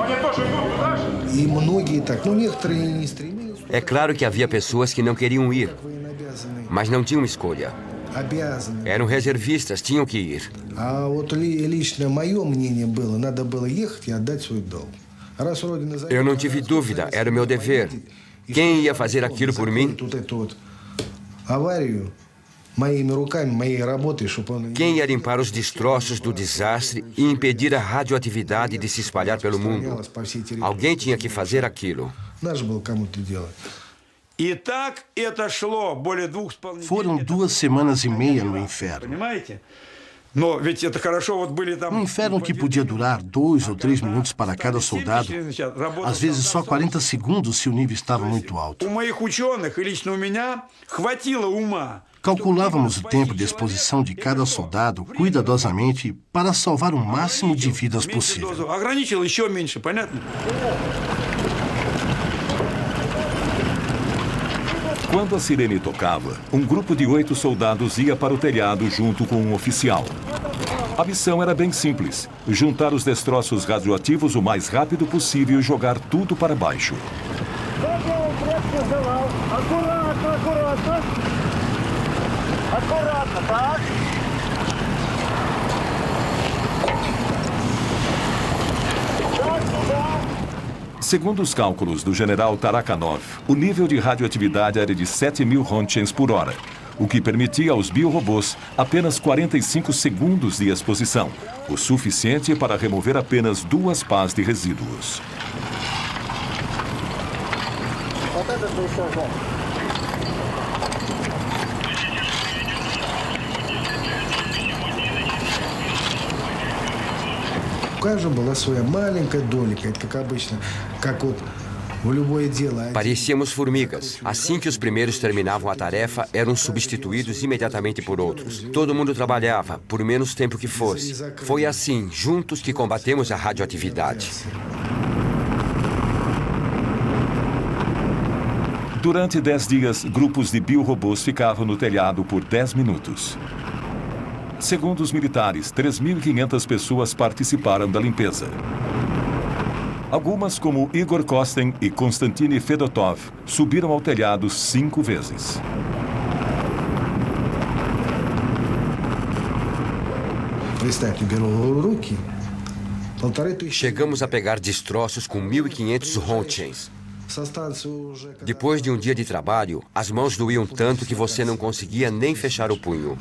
Они тоже идут туда же? И многие так, но некоторые не стремились. É claro que havia pessoas que não queriam ir, mas não tinham escolha. Eram reservistas, tinham que ir. А вот лично мое мнение было, надо было ехать и отдать свой долг. Eu não tive dúvida, era o meu dever. Quem ia fazer aquilo por mim? Аварию моими руками, моей работой, чтобы он... Quem ia limpar os destroços do desastre e impedir a radioatividade de se espalhar pelo mundo? Alguém tinha que fazer aquilo. Надо было кому-то делать. Foram 2 semanas e meia no inferno. Um inferno que podia durar 2 ou 3 minutos para cada soldado, às vezes só 40 segundos se o nível estava muito alto. Calculávamos o tempo de exposição de cada soldado cuidadosamente para salvar o máximo de vidas possível. Quando a sirene tocava, um grupo de 8 soldados ia para o telhado junto com um oficial. A missão era bem simples: juntar os destroços radioativos o mais rápido possível e jogar tudo para baixo. Segundo os cálculos do general Tarakhanov, o nível de radioatividade era de 7.000 rontgens por hora, o que permitia aos biorobôs apenas 45 segundos de exposição, o suficiente para remover apenas 2 pás de resíduos. каждого была своя маленькая долика. Это как обычно, как вот в любое дело. Parecíamos formigas. Assim que os primeiros terminavam a tarefa, eram substituídos imediatamente por outros. Todo mundo trabalhava, por menos tempo que fosse. Foi assim, juntos, que combatemos a radioatividade. Durante 10 dias, grupos de biorobôs ficavam no telhado por 10 minutos. Segundo os militares, 3.500 pessoas participaram da limpeza. Algumas, como Igor Kosten e Konstantin Fedotov, subiram ao telhado 5 vezes. Chegamos a pegar destroços com 1.500 Rontgens. Depois de um dia de trabalho, as mãos doíam tanto que você não conseguia nem fechar o punho.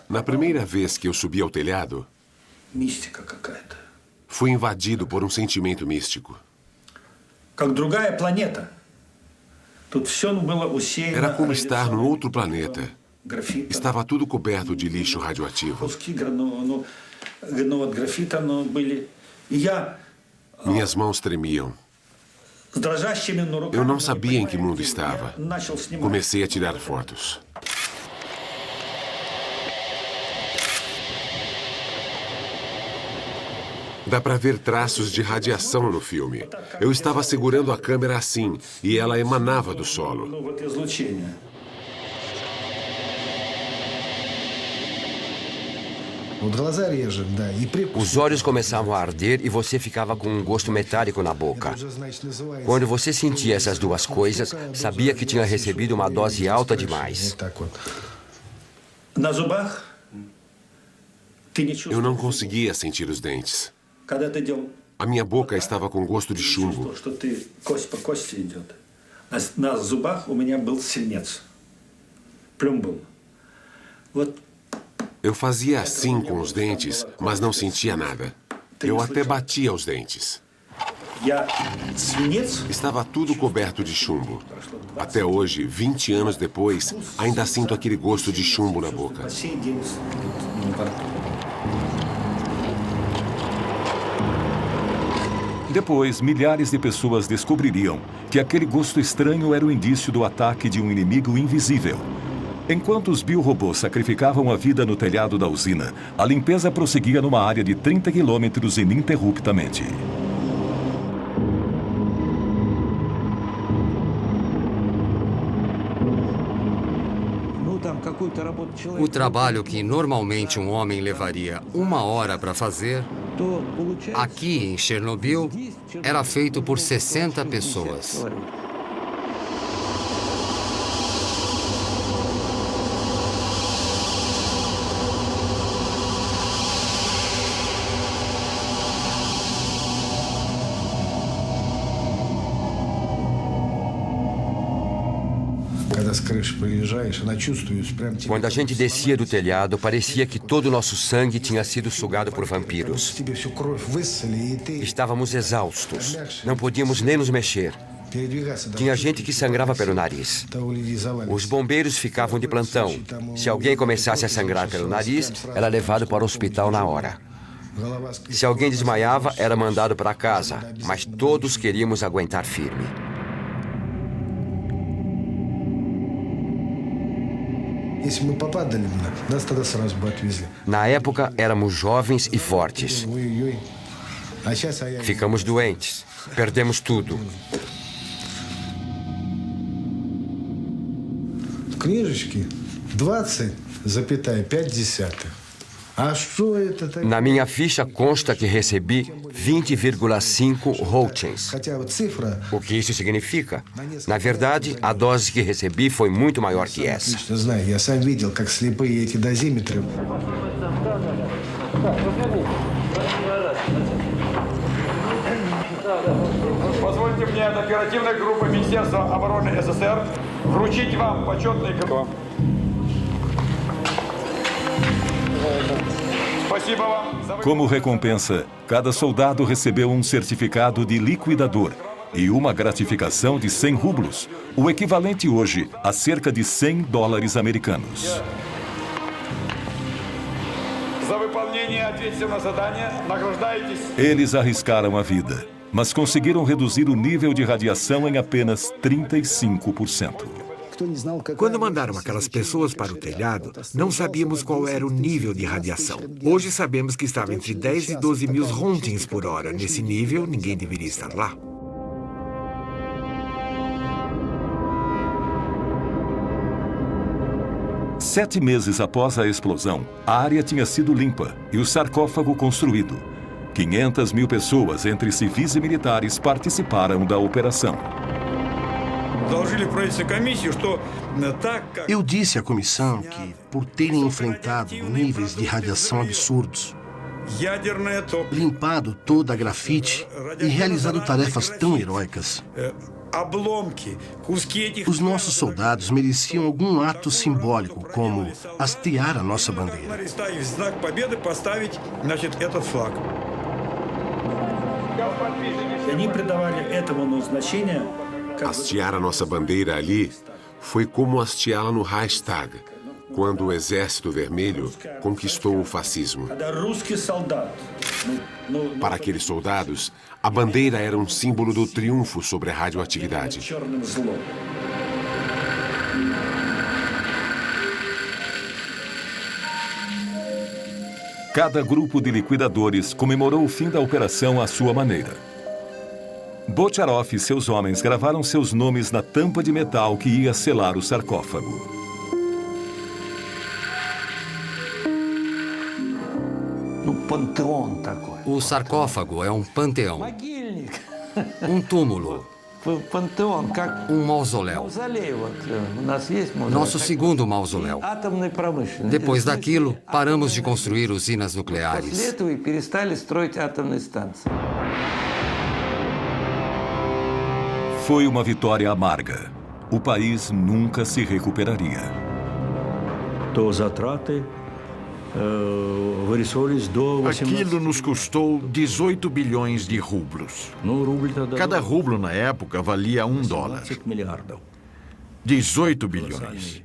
Na primeira vez que eu subi ao telhado, fui invadido por um sentimento místico. Era como estar num outro planeta. Estava tudo coberto de lixo radioativo. Minhas mãos tremiam. Eu não sabia em que mundo estava. Comecei a tirar fotos. Dá para ver traços de radiação no filme. Eu estava segurando a câmera assim, e ela emanava do solo. Os olhos começavam a arder e você ficava com um gosto metálico na boca. Quando você sentia essas duas coisas, sabia que tinha recebido uma dose alta demais. Eu não conseguia sentir os dentes. A minha boca estava com gosto de chumbo. Eu fazia assim com os dentes, mas não sentia nada. Eu até batia os dentes. Estava tudo coberto de chumbo. Até hoje, 20 anos depois, ainda sinto aquele gosto de chumbo na boca. Depois, milhares de pessoas descobririam que aquele gosto estranho era o indício do ataque de um inimigo invisível. Enquanto os biorobôs sacrificavam a vida no telhado da usina, a limpeza prosseguia numa área de 30 quilômetros ininterruptamente. O trabalho que normalmente um homem levaria 1 hora para fazer, aqui em Chernobyl, era feito por 60 pessoas. Quando a gente descia do telhado, parecia que todo o nosso sangue tinha sido sugado por vampiros. Estávamos exaustos. Não podíamos nem nos mexer. Tinha gente que sangrava pelo nariz. Os bombeiros ficavam de plantão. Se alguém começasse a sangrar pelo nariz, era levado para o hospital na hora. Se alguém desmaiava, era mandado para casa. Mas todos queríamos aguentar firme. Na época, éramos jovens e fortes. Ficamos doentes. Perdemos tudo. Книжечки 20,5. Na minha ficha consta que recebi 20,5 Roentgens. O que isso significa? Na verdade, a dose que recebi foi muito maior que essa. Позвольте мне от оперативной группы Министерства обороны СССР вручить вам почетный Como recompensa, cada soldado recebeu um certificado de liquidador e uma gratificação de 100 rublos, o equivalente hoje a cerca de 100 dólares americanos. Eles arriscaram a vida, mas conseguiram reduzir o nível de radiação em apenas 35%. Quando mandaram aquelas pessoas para o telhado, não sabíamos qual era o nível de radiação. Hoje sabemos que estava entre 10 e 12 mil rontgens por hora. Nesse nível, ninguém deveria estar lá. Sete meses após a explosão, a área tinha sido limpa e o sarcófago construído. 500 mil pessoas, entre civis e militares, participaram da operação. Eu disse à comissão que, por terem enfrentado níveis de radiação absurdos, limpado toda a grafite e realizado tarefas tão heróicas, os nossos soldados mereciam algum ato simbólico, como hastear a nossa bandeira. Hastear a nossa bandeira ali foi como hasteá-la no Reichstag, quando o Exército Vermelho conquistou o fascismo. Para aqueles soldados, a bandeira era um símbolo do triunfo sobre a radioatividade. Cada grupo de liquidadores comemorou o fim da operação à sua maneira. Bocharov e seus homens gravaram seus nomes na tampa de metal que ia selar o sarcófago. O sarcófago é um panteão. Um túmulo. Um mausoléu. Nosso segundo mausoléu. Depois daquilo, paramos de construir usinas nucleares. Foi uma vitória amarga. O país nunca se recuperaria. Aquilo nos custou 18 bilhões de rublos. Cada rublo na época valia $1. 18 bilhões.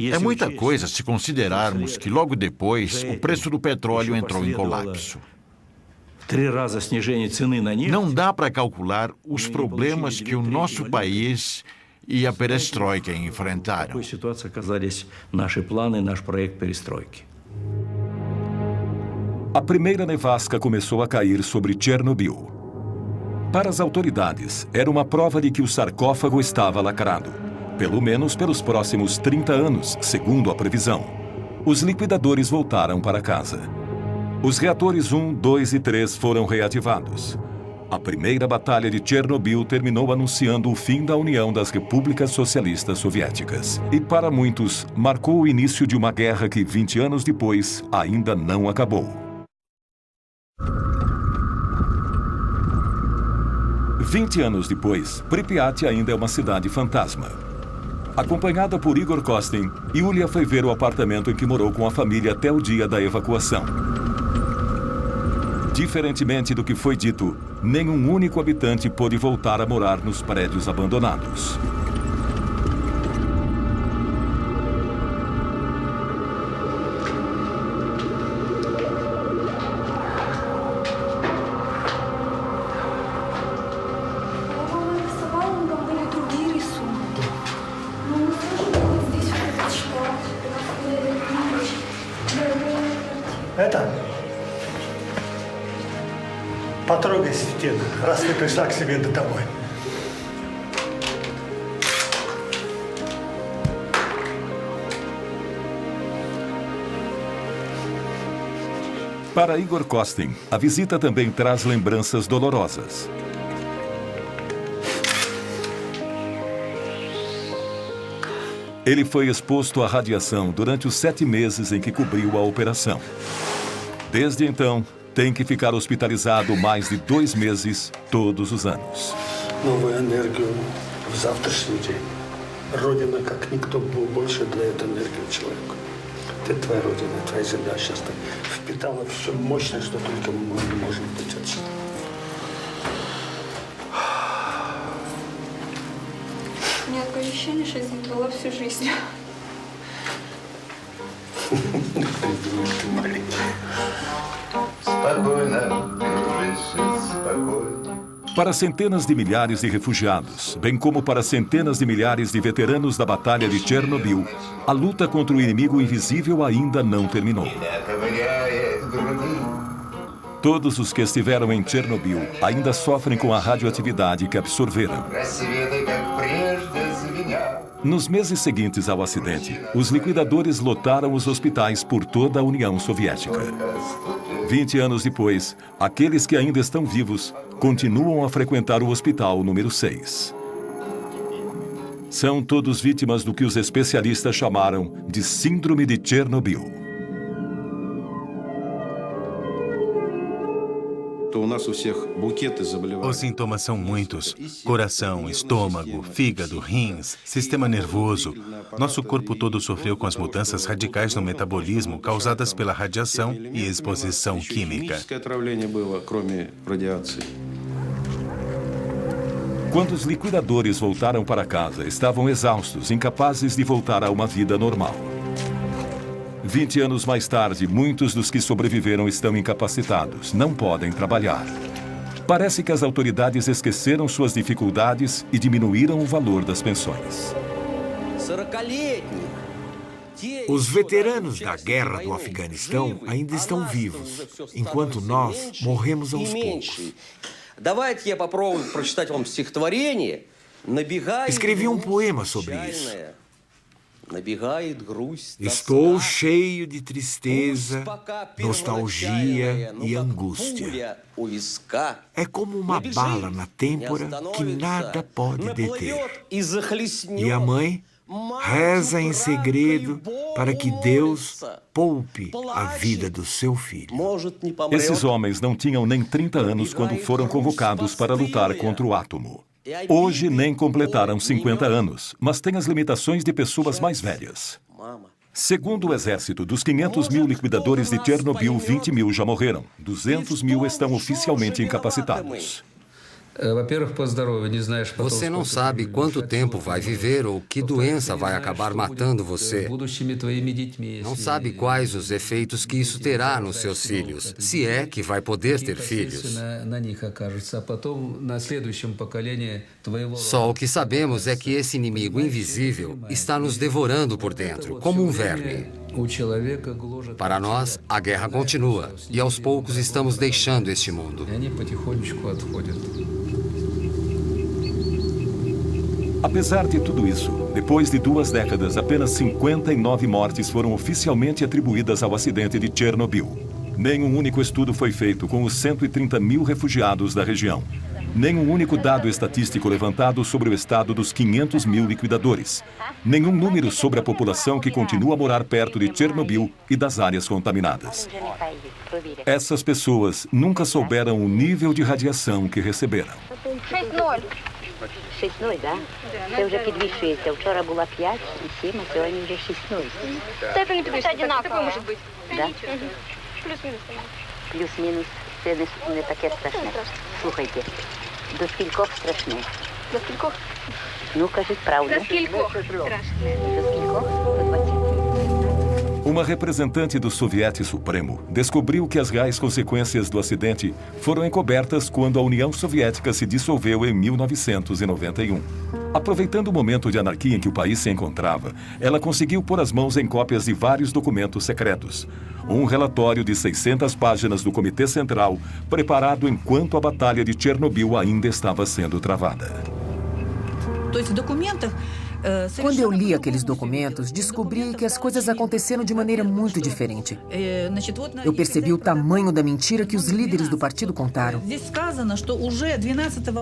É muita coisa se considerarmos que logo depois o preço do petróleo entrou em colapso. Não dá para calcular os problemas que o nosso país e a perestroika enfrentaram. A primeira nevasca começou a cair sobre Chernobyl. Para as autoridades, era uma prova de que o sarcófago estava lacrado, pelo menos pelos próximos 30 anos, segundo a previsão. Os liquidadores voltaram para casa. Os reatores 1, 2 e 3 foram reativados. A primeira batalha de Chernobyl terminou anunciando o fim da União das Repúblicas Socialistas Soviéticas. E para muitos, marcou o início de uma guerra que, 20 anos depois, ainda não acabou. 20 anos depois, Pripyat ainda é uma cidade fantasma. Acompanhada por Igor Kostin, Yulia foi ver o apartamento em que morou com a família até o dia da evacuação. Diferentemente do que foi dito, nenhum único habitante pôde voltar a morar nos prédios abandonados. Потрогайся в стену, раз ты пришла к себе домой. Para Igor Kostin, a visita também traz lembranças dolorosas. Ele foi exposto à radiação durante os 7 meses em que cobriu a operação. Desde então, tem que ficar hospitalizado mais de 2 meses todos os anos. Новую энергию в завтрашний день. Родина, как никто, больше для этой энергии человека. Это твоя родина, твоя земля сейчас впитала все мощное, что только мы можем быть отсюда. У меня такое ощущение, что я здесь была всю жизнь. Ты маленькая. Спокойно, дружище, спокойно. Para centenas de milhares de refugiados, bem como para centenas de milhares de veteranos da Batalha de Chernobyl, a luta contra o inimigo invisível ainda não terminou. Todos os que estiveram em Chernobyl ainda sofrem com a radioatividade que absorveram. Nos meses seguintes ao acidente, os liquidadores lotaram os hospitais por toda a União Soviética. 20 anos depois, aqueles que ainda estão vivos continuam a frequentar o hospital número 6. São todos vítimas do que os especialistas chamaram de Síndrome de Chernobyl. Os sintomas são muitos: coração, estômago, fígado, rins, sistema nervoso. Nosso corpo todo sofreu com as mudanças radicais no metabolismo causadas pela radiação e exposição química. Quando os liquidadores voltaram para casa, estavam exaustos, incapazes de voltar a uma vida normal. 20 anos mais tarde, muitos dos que sobreviveram estão incapacitados, não podem trabalhar. Parece que as autoridades esqueceram suas dificuldades e diminuíram o valor das pensões. Os veteranos da guerra do Afeganistão ainda estão vivos, enquanto nós morremos aos poucos. Escrevi um poema sobre isso. Estou cheio de tristeza, nostalgia e angústia. É como uma bala na têmpora que nada pode deter. E a mãe reza em segredo para que Deus poupe a vida do seu filho. Esses homens não tinham nem 30 anos quando foram convocados para lutar contra o átomo. Hoje nem completaram 50 anos, mas têm as limitações de pessoas mais velhas. Segundo o exército, dos 500 mil liquidadores de Chernobyl, 20 mil já morreram. 200 mil estão oficialmente incapacitados. Você não sabe quanto tempo vai viver ou que doença vai acabar matando você. Não sabe quais os efeitos que isso terá nos seus filhos, se é que vai poder ter filhos. Só o que sabemos é que esse inimigo invisível está nos devorando por dentro, como um verme. Para nós, a guerra continua e aos poucos estamos deixando este mundo. Apesar de tudo isso, depois de 2 décadas, apenas 59 mortes foram oficialmente atribuídas ao acidente de Chernobyl. Nenhum único estudo foi feito com os 130 mil refugiados da região. Nenhum único dado estatístico levantado sobre o estado dos 500 mil liquidadores. Nenhum número sobre a população que continua a morar perto de Chernobyl e das áreas contaminadas. Essas pessoas nunca souberam o nível de radiação que receberam. 6-0, да? Це вже підвищується. Вчора була 5 і 7, а сьогодні вже 6-0. Це не підвищується, такое може бути. Да? Плюс-мінус. Плюс-мінус. Це не таке страшне. Слухайте, до скількох страшне? До скількох? Ну, кажіть правду. До скількох страшне? До скількох? До 20. Uma representante do Soviete Supremo descobriu que as reais consequências do acidente foram encobertas quando a União Soviética se dissolveu em 1991. Aproveitando o momento de anarquia em que o país se encontrava, ela conseguiu pôr as mãos em cópias de vários documentos secretos. Um relatório de 600 páginas do Comitê Central, preparado enquanto a Batalha de Chernobyl ainda estava sendo travada. Quando eu li aqueles documentos, descobri que as coisas aconteceram de maneira muito diferente. Eu percebi o tamanho da mentira que os líderes do partido contaram.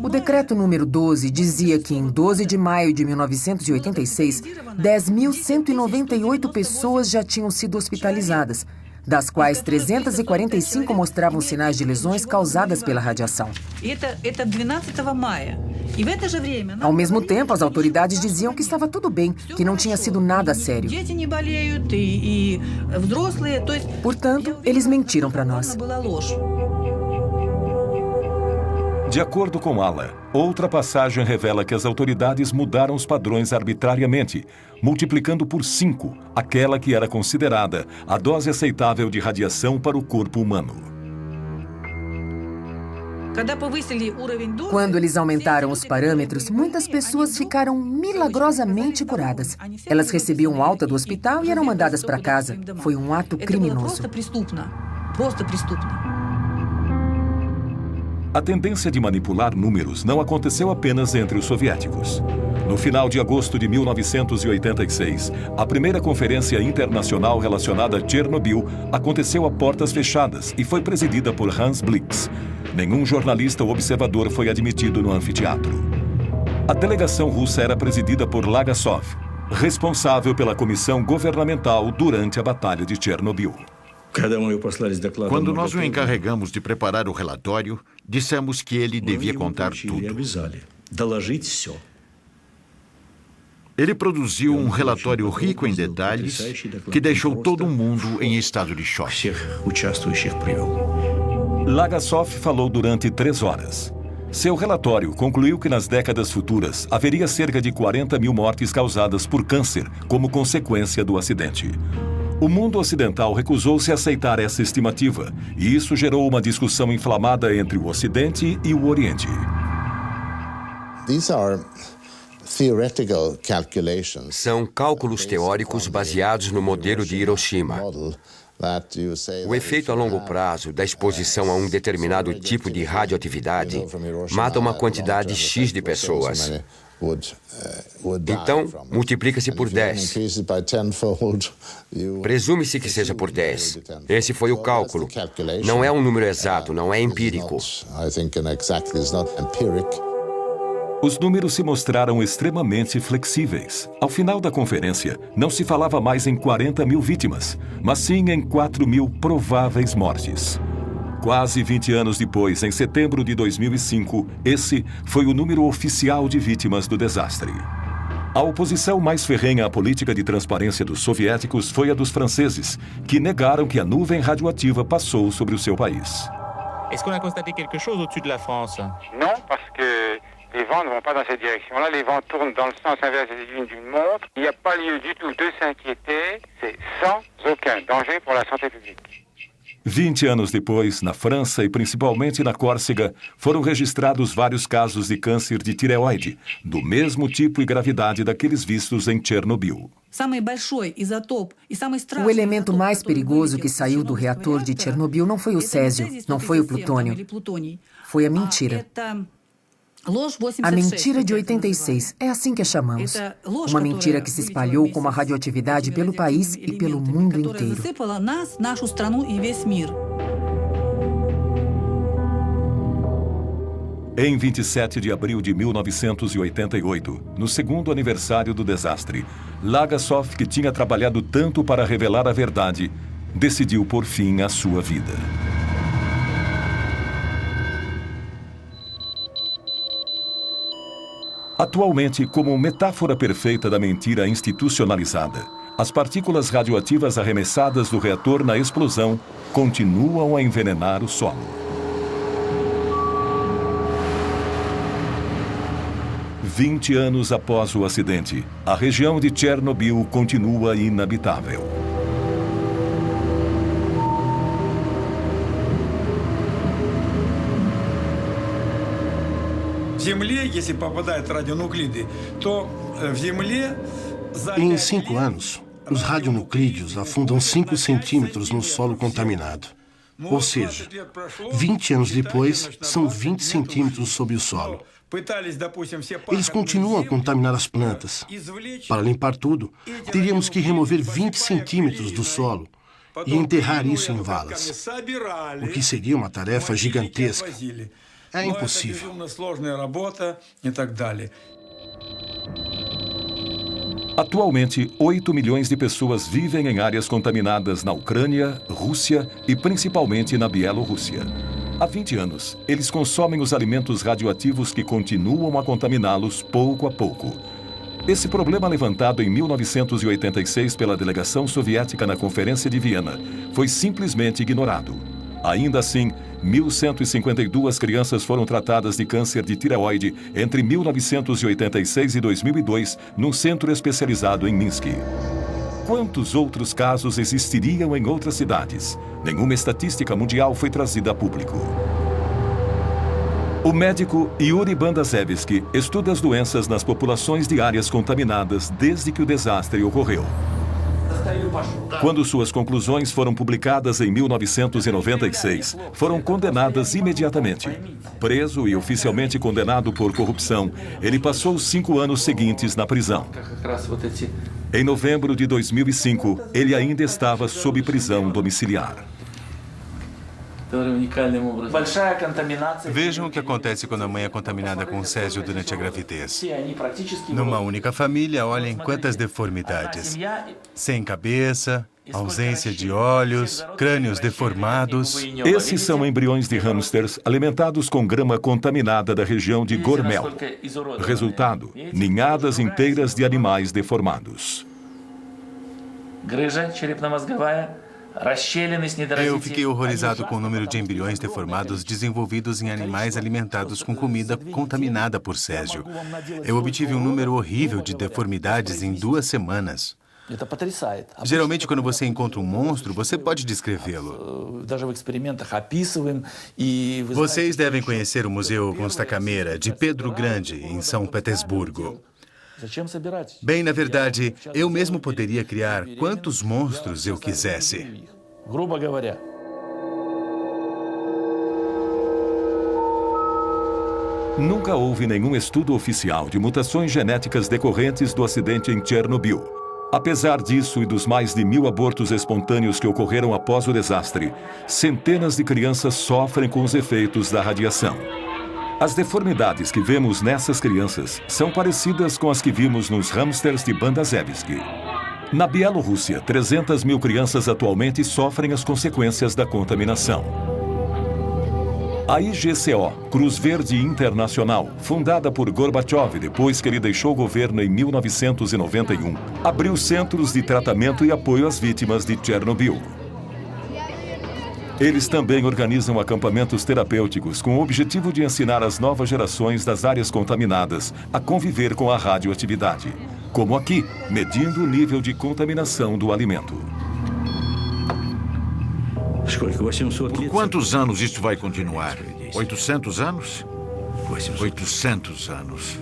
O decreto número 12 dizia que em 12 de maio de 1986, 10.198 pessoas já tinham sido hospitalizadas. das quais 345 mostravam sinais de lesões causadas pela radiação. Ao mesmo tempo, as autoridades diziam que estava tudo bem, que não tinha sido nada sério. Portanto, eles mentiram para nós. De acordo com Alla, outra passagem revela que as autoridades mudaram os padrões arbitrariamente, multiplicando por 5 aquela que era considerada a dose aceitável de radiação para o corpo humano. Quando eles aumentaram os parâmetros, muitas pessoas ficaram milagrosamente curadas. Elas recebiam alta do hospital e eram mandadas para casa. Foi um ato criminoso. A tendência de manipular números não aconteceu apenas entre os soviéticos. No final de agosto de 1986, a primeira conferência internacional relacionada a Chernobyl aconteceu a portas fechadas e foi presidida por Hans Blix. Nenhum jornalista ou observador foi admitido no anfiteatro. A delegação russa era presidida por Lagasov, responsável pela comissão governamental durante a Batalha de Chernobyl. Quando nós o encarregamos de preparar o relatório, dissemos que ele devia contar tudo. Ele produziu um relatório rico em detalhes que deixou todo mundo em estado de choque. Lagasov falou durante 3 horas. Seu relatório concluiu que nas décadas futuras haveria cerca de 40 mil mortes causadas por câncer como consequência do acidente. O mundo ocidental recusou-se a aceitar essa estimativa, e isso gerou uma discussão inflamada entre o Ocidente e o Oriente. São cálculos teóricos baseados no modelo de Hiroshima. O efeito a longo prazo da exposição a um determinado tipo de radioatividade mata uma quantidade X de pessoas. Então, multiplica-se por 10. Presume-se que seja por 10. Esse foi o cálculo. Não é um número exato, não é empírico. Os números se mostraram extremamente flexíveis. Ao final da conferência, não se falava mais em 40 mil vítimas, mas sim em 4 mil prováveis mortes. Quase 20 anos depois, em setembro de 2005, esse foi o número oficial de vítimas do desastre. A oposição mais ferrenha à política de transparência dos soviéticos foi a dos franceses, que negaram que a nuvem radioativa passou sobre o seu país. Est-ce qu'on a constaté quelque chose au-dessus de la France? Non, parce que les vents ne vont pas dans cette direction-là. Les vents tournent dans le sens inverse des aiguilles d'une montre. Il n'y a pas lieu du tout de s'inquiéter. C'est sans aucun danger pour la santé publique. 20 anos depois, na França e principalmente na Córcega, foram registrados vários casos de câncer de tireoide, do mesmo tipo e gravidade daqueles vistos em Chernobyl. O elemento mais perigoso que saiu do reator de Chernobyl não foi o césio, não foi o plutônio. Foi a mentira. A mentira de 86, é assim que a chamamos. Uma mentira que se espalhou como a radioatividade pelo país e pelo mundo inteiro. Em 27 de abril de 1988, no segundo aniversário do desastre, Lagasov, que tinha trabalhado tanto para revelar a verdade, decidiu pôr fim à sua vida. Atualmente, como metáfora perfeita da mentira institucionalizada, as partículas radioativas arremessadas do reator na explosão continuam a envenenar o solo. Vinte anos após o acidente, a região de Chernobyl continua inabitável. Em 5 anos, os radionuclídeos afundam 5 centímetros no solo contaminado. Ou seja, 20 anos depois, são 20 centímetros sob o solo. Eles continuam a contaminar as plantas. Para limpar tudo, teríamos que remover 20 centímetros do solo e enterrar isso em valas, o que seria uma tarefa gigantesca. É impossível. Atualmente, 8 milhões de pessoas vivem em áreas contaminadas na Ucrânia, Rússia e principalmente na Bielorrússia. Há 20 anos, eles consomem os alimentos radioativos que continuam a contaminá-los pouco a pouco. Esse problema, levantado em 1986 pela delegação soviética na Conferência de Viena, foi simplesmente ignorado. Ainda assim, 1.152 crianças foram tratadas de câncer de tireoide entre 1986 e 2002 num centro especializado em Minsk. Quantos outros casos existiriam em outras cidades? Nenhuma estatística mundial foi trazida a público. O médico Yuri Bandazevski estuda as doenças nas populações de áreas contaminadas desde que o desastre ocorreu. Quando suas conclusões foram publicadas em 1996, foram condenadas imediatamente. Preso e oficialmente condenado por corrupção, ele passou os 5 anos seguintes na prisão. Em novembro de 2005, ele ainda estava sob prisão domiciliar. Vejam o que acontece quando a mãe é contaminada com césio durante a gravidez. Numa única família, olhem quantas deformidades. Sem cabeça, ausência de olhos, crânios deformados. Esses são embriões de hamsters alimentados com grama contaminada da região de Gormel. Resultado, ninhadas inteiras de animais deformados. Eu fiquei horrorizado com o número de embriões deformados desenvolvidos em animais alimentados com comida contaminada por césio. Eu obtive um número horrível de deformidades em 2 semanas. Geralmente, quando você encontra um monstro, você pode descrevê-lo. Vocês devem conhecer o Museu Constacameira, de Pedro Grande, em São Petersburgo. Bem, na verdade, eu mesmo poderia criar quantos monstros eu quisesse. Nunca houve nenhum estudo oficial de mutações genéticas decorrentes do acidente em Chernobyl. Apesar disso e dos mais de 1.000 abortos espontâneos que ocorreram após o desastre, centenas de crianças sofrem com os efeitos da radiação. As deformidades que vemos nessas crianças são parecidas com as que vimos nos hamsters de Bandazevski. Na Bielorrússia, 300 mil crianças atualmente sofrem as consequências da contaminação. A IGCO, Cruz Verde Internacional, fundada por Gorbachev depois que ele deixou o governo em 1991, abriu centros de tratamento e apoio às vítimas de Chernobyl. Eles também organizam acampamentos terapêuticos com o objetivo de ensinar as novas gerações das áreas contaminadas a conviver com a radioatividade, como aqui, medindo o nível de contaminação do alimento. Por quantos anos isso vai continuar? 800 anos? 800 anos.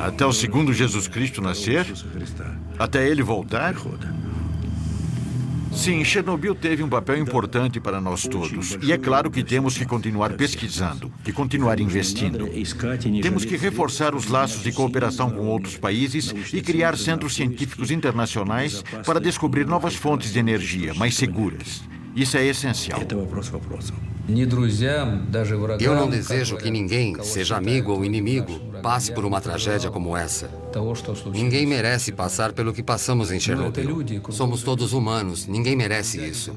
Até o segundo Jesus Cristo nascer? Até ele voltar? Sim, Chernobyl teve um papel importante para nós todos. E é claro que temos que continuar pesquisando, que continuar investindo. Temos que reforçar os laços de cooperação com outros países e criar centros científicos internacionais para descobrir novas fontes de energia mais seguras. Isso é essencial. Eu não desejo que ninguém, seja amigo ou inimigo, passe por uma tragédia como essa. Ninguém merece passar pelo que passamos em Chernobyl. Somos todos humanos, ninguém merece isso.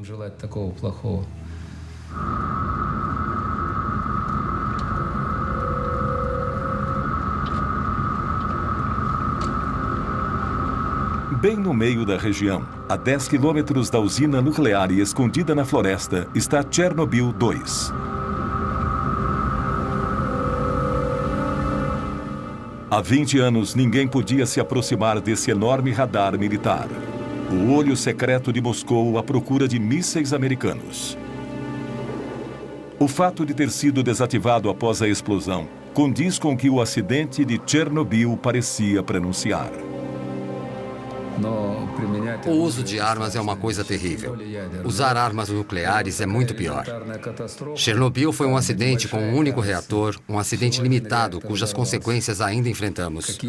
Bem no meio da região, a 10 quilômetros da usina nuclear e escondida na floresta, está Chernobyl 2. Há 20 anos, ninguém podia se aproximar desse enorme radar militar. O olho secreto de Moscou à procura de mísseis americanos. O fato de ter sido desativado após a explosão condiz com que o acidente de Chernobyl parecia prenunciar. O uso de armas é uma coisa terrível. Usar armas nucleares é muito pior. Chernobyl foi um acidente com um único reator, um acidente limitado, cujas consequências ainda enfrentamos.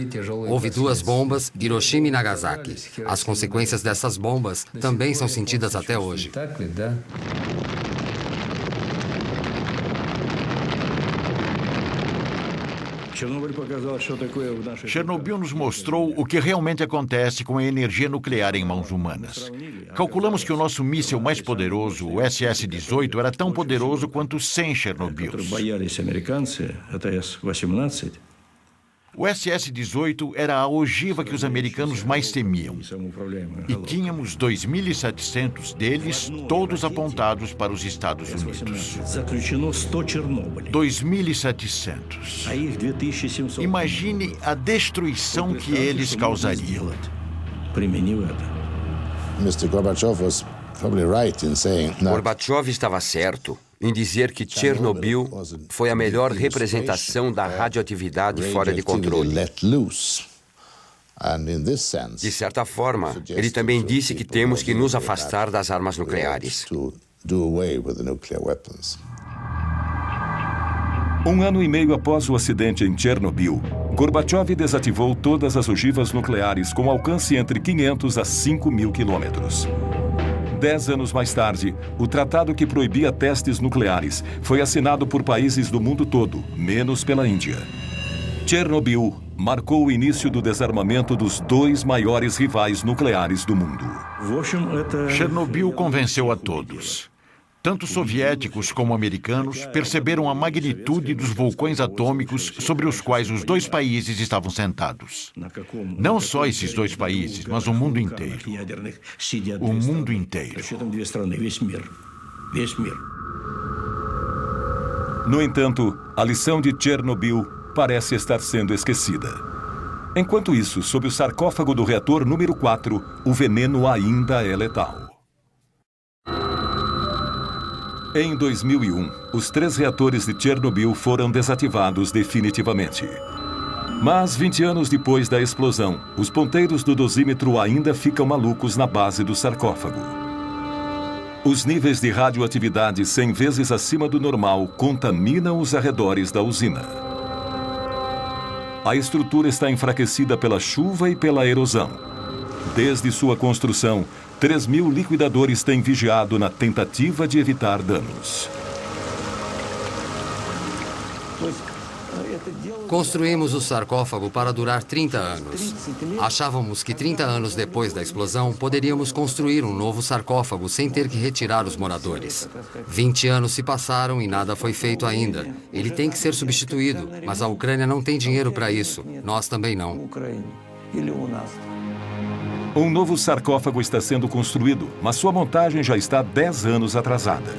Houve 2 bombas, Hiroshima e Nagasaki. As consequências dessas bombas também são sentidas até hoje. Chernobyl nos mostrou o que realmente acontece com a energia nuclear em mãos humanas. Calculamos que o nosso míssil mais poderoso, o SS-18, era tão poderoso quanto 100 Chernobyls. O SS-18 era a ogiva que os americanos mais temiam. E tínhamos 2.700 deles, todos apontados para os Estados Unidos. 2.700. Imagine a destruição que eles causariam. Mr. Gorbachev was probably right in saying Gorbachev estava certo em dizer que Chernobyl foi a melhor representação da radioatividade fora de controle. De certa forma, ele também disse que temos que nos afastar das armas nucleares. Um ano e meio após o acidente em Chernobyl, Gorbachev desativou todas as ogivas nucleares com alcance entre 500 a 5.000 quilômetros. 10 anos mais tarde, o tratado que proibia testes nucleares foi assinado por países do mundo todo, menos pela Índia. Chernobyl marcou o início do desarmamento dos dois maiores rivais nucleares do mundo. Chernobyl convenceu a todos. Tanto soviéticos como americanos perceberam a magnitude dos vulcões atômicos sobre os quais os dois países estavam sentados. Não só esses dois países, mas o mundo inteiro. O mundo inteiro. No entanto, a lição de Chernobyl parece estar sendo esquecida. Enquanto isso, sob o sarcófago do reator número 4, o veneno ainda é letal. Em 2001, os 3 reatores de Chernobyl foram desativados definitivamente. Mas 20 anos depois da explosão, os ponteiros do dosímetro ainda ficam malucos na base do sarcófago. Os níveis de radioatividade 100 vezes acima do normal contaminam os arredores da usina. A estrutura está enfraquecida pela chuva e pela erosão. Desde sua construção, 3.000 liquidadores têm vigiado na tentativa de evitar danos. Construímos o sarcófago para durar 30 anos. Achávamos que 30 anos depois da explosão, poderíamos construir um novo sarcófago sem ter que retirar os moradores. 20 anos se passaram e nada foi feito ainda. Ele tem que ser substituído, mas a Ucrânia não tem dinheiro para isso. Nós também não. Um novo sarcófago está sendo construído, mas sua montagem já está 10 anos atrasada.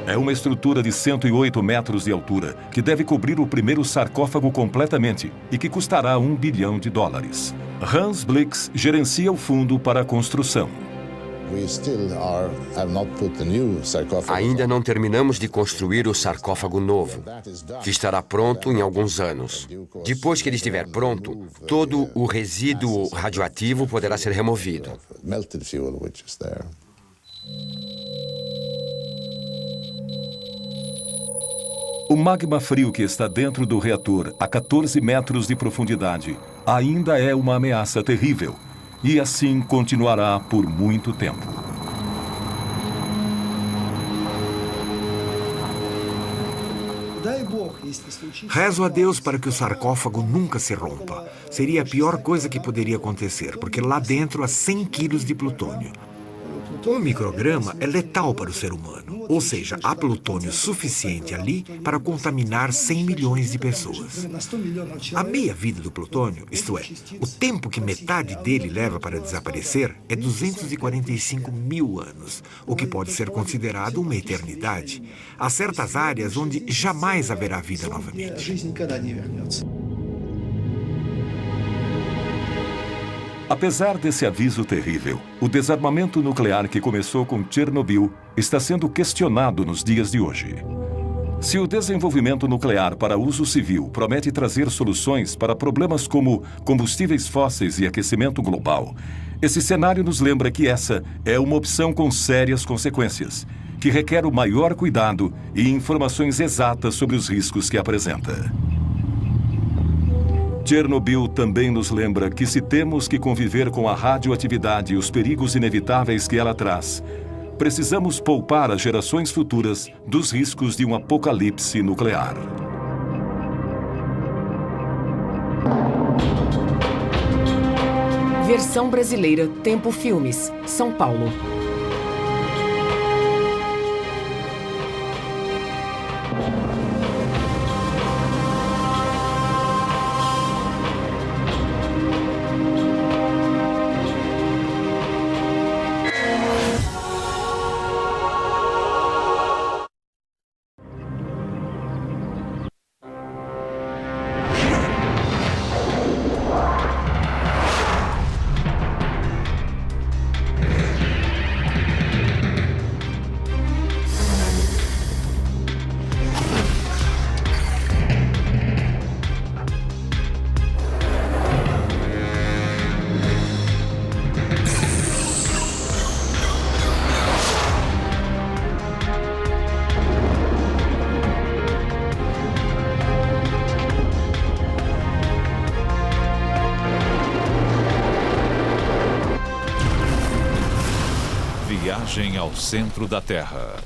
É uma estrutura de 108 metros de altura que deve cobrir o primeiro sarcófago completamente e que custará $1 bilhão. Hans Blix gerencia o fundo para a construção. Ainda não terminamos de construir o sarcófago novo, que estará pronto em alguns anos. Depois que ele estiver pronto, todo o resíduo radioativo poderá ser removido. O magma frio que está dentro do reator, a 14 metros de profundidade, ainda é uma ameaça terrível. E assim continuará por muito tempo. Rezo a Deus para que o sarcófago nunca se rompa. Seria a pior coisa que poderia acontecer, porque lá dentro há 100 quilos de plutônio. Um micrograma é letal para o ser humano, ou seja, há plutônio suficiente ali para contaminar 100 milhões de pessoas. A meia-vida do plutônio, isto é, o tempo que metade dele leva para desaparecer, é 245 mil anos, o que pode ser considerado uma eternidade. Há certas áreas onde jamais haverá vida novamente. Apesar desse aviso terrível, o desarmamento nuclear que começou com Chernobyl está sendo questionado nos dias de hoje. Se o desenvolvimento nuclear para uso civil promete trazer soluções para problemas como combustíveis fósseis e aquecimento global, esse cenário nos lembra que essa é uma opção com sérias consequências, que requer o maior cuidado e informações exatas sobre os riscos que apresenta. Chernobyl também nos lembra que se temos que conviver com a radioatividade e os perigos inevitáveis que ela traz, precisamos poupar as gerações futuras dos riscos de um apocalipse nuclear. Versão brasileira, Tempo Filmes, São Paulo. Viagem ao centro da Terra.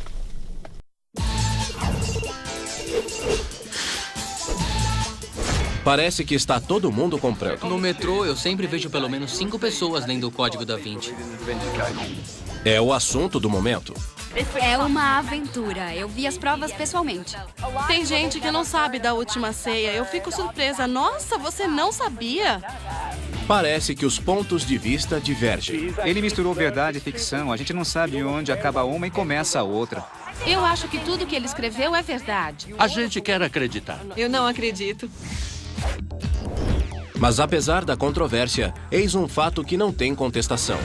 Parece que está todo mundo comprando. No metrô, eu sempre vejo pelo menos 5 pessoas lendo o Código da Vinci. É o assunto do momento. É uma aventura. Eu vi as provas pessoalmente. Tem gente que não sabe da Última Ceia. Eu fico surpresa. Nossa, você não sabia? Parece que os pontos de vista divergem. Ele misturou verdade e ficção. A gente não sabe onde acaba uma e começa a outra. Eu acho que tudo que ele escreveu é verdade. A gente quer acreditar. Eu não acredito. Mas apesar da controvérsia, eis um fato que não tem contestação.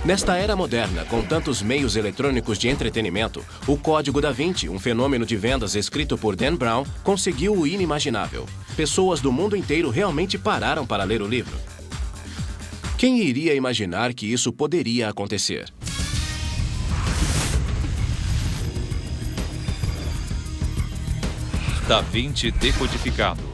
Nesta era moderna, com tantos meios eletrônicos de entretenimento, o Código da Vinci, um fenômeno de vendas escrito por Dan Brown, conseguiu o inimaginável. Pessoas do mundo inteiro realmente pararam para ler o livro. Quem iria imaginar que isso poderia acontecer? Da Vinci decodificado.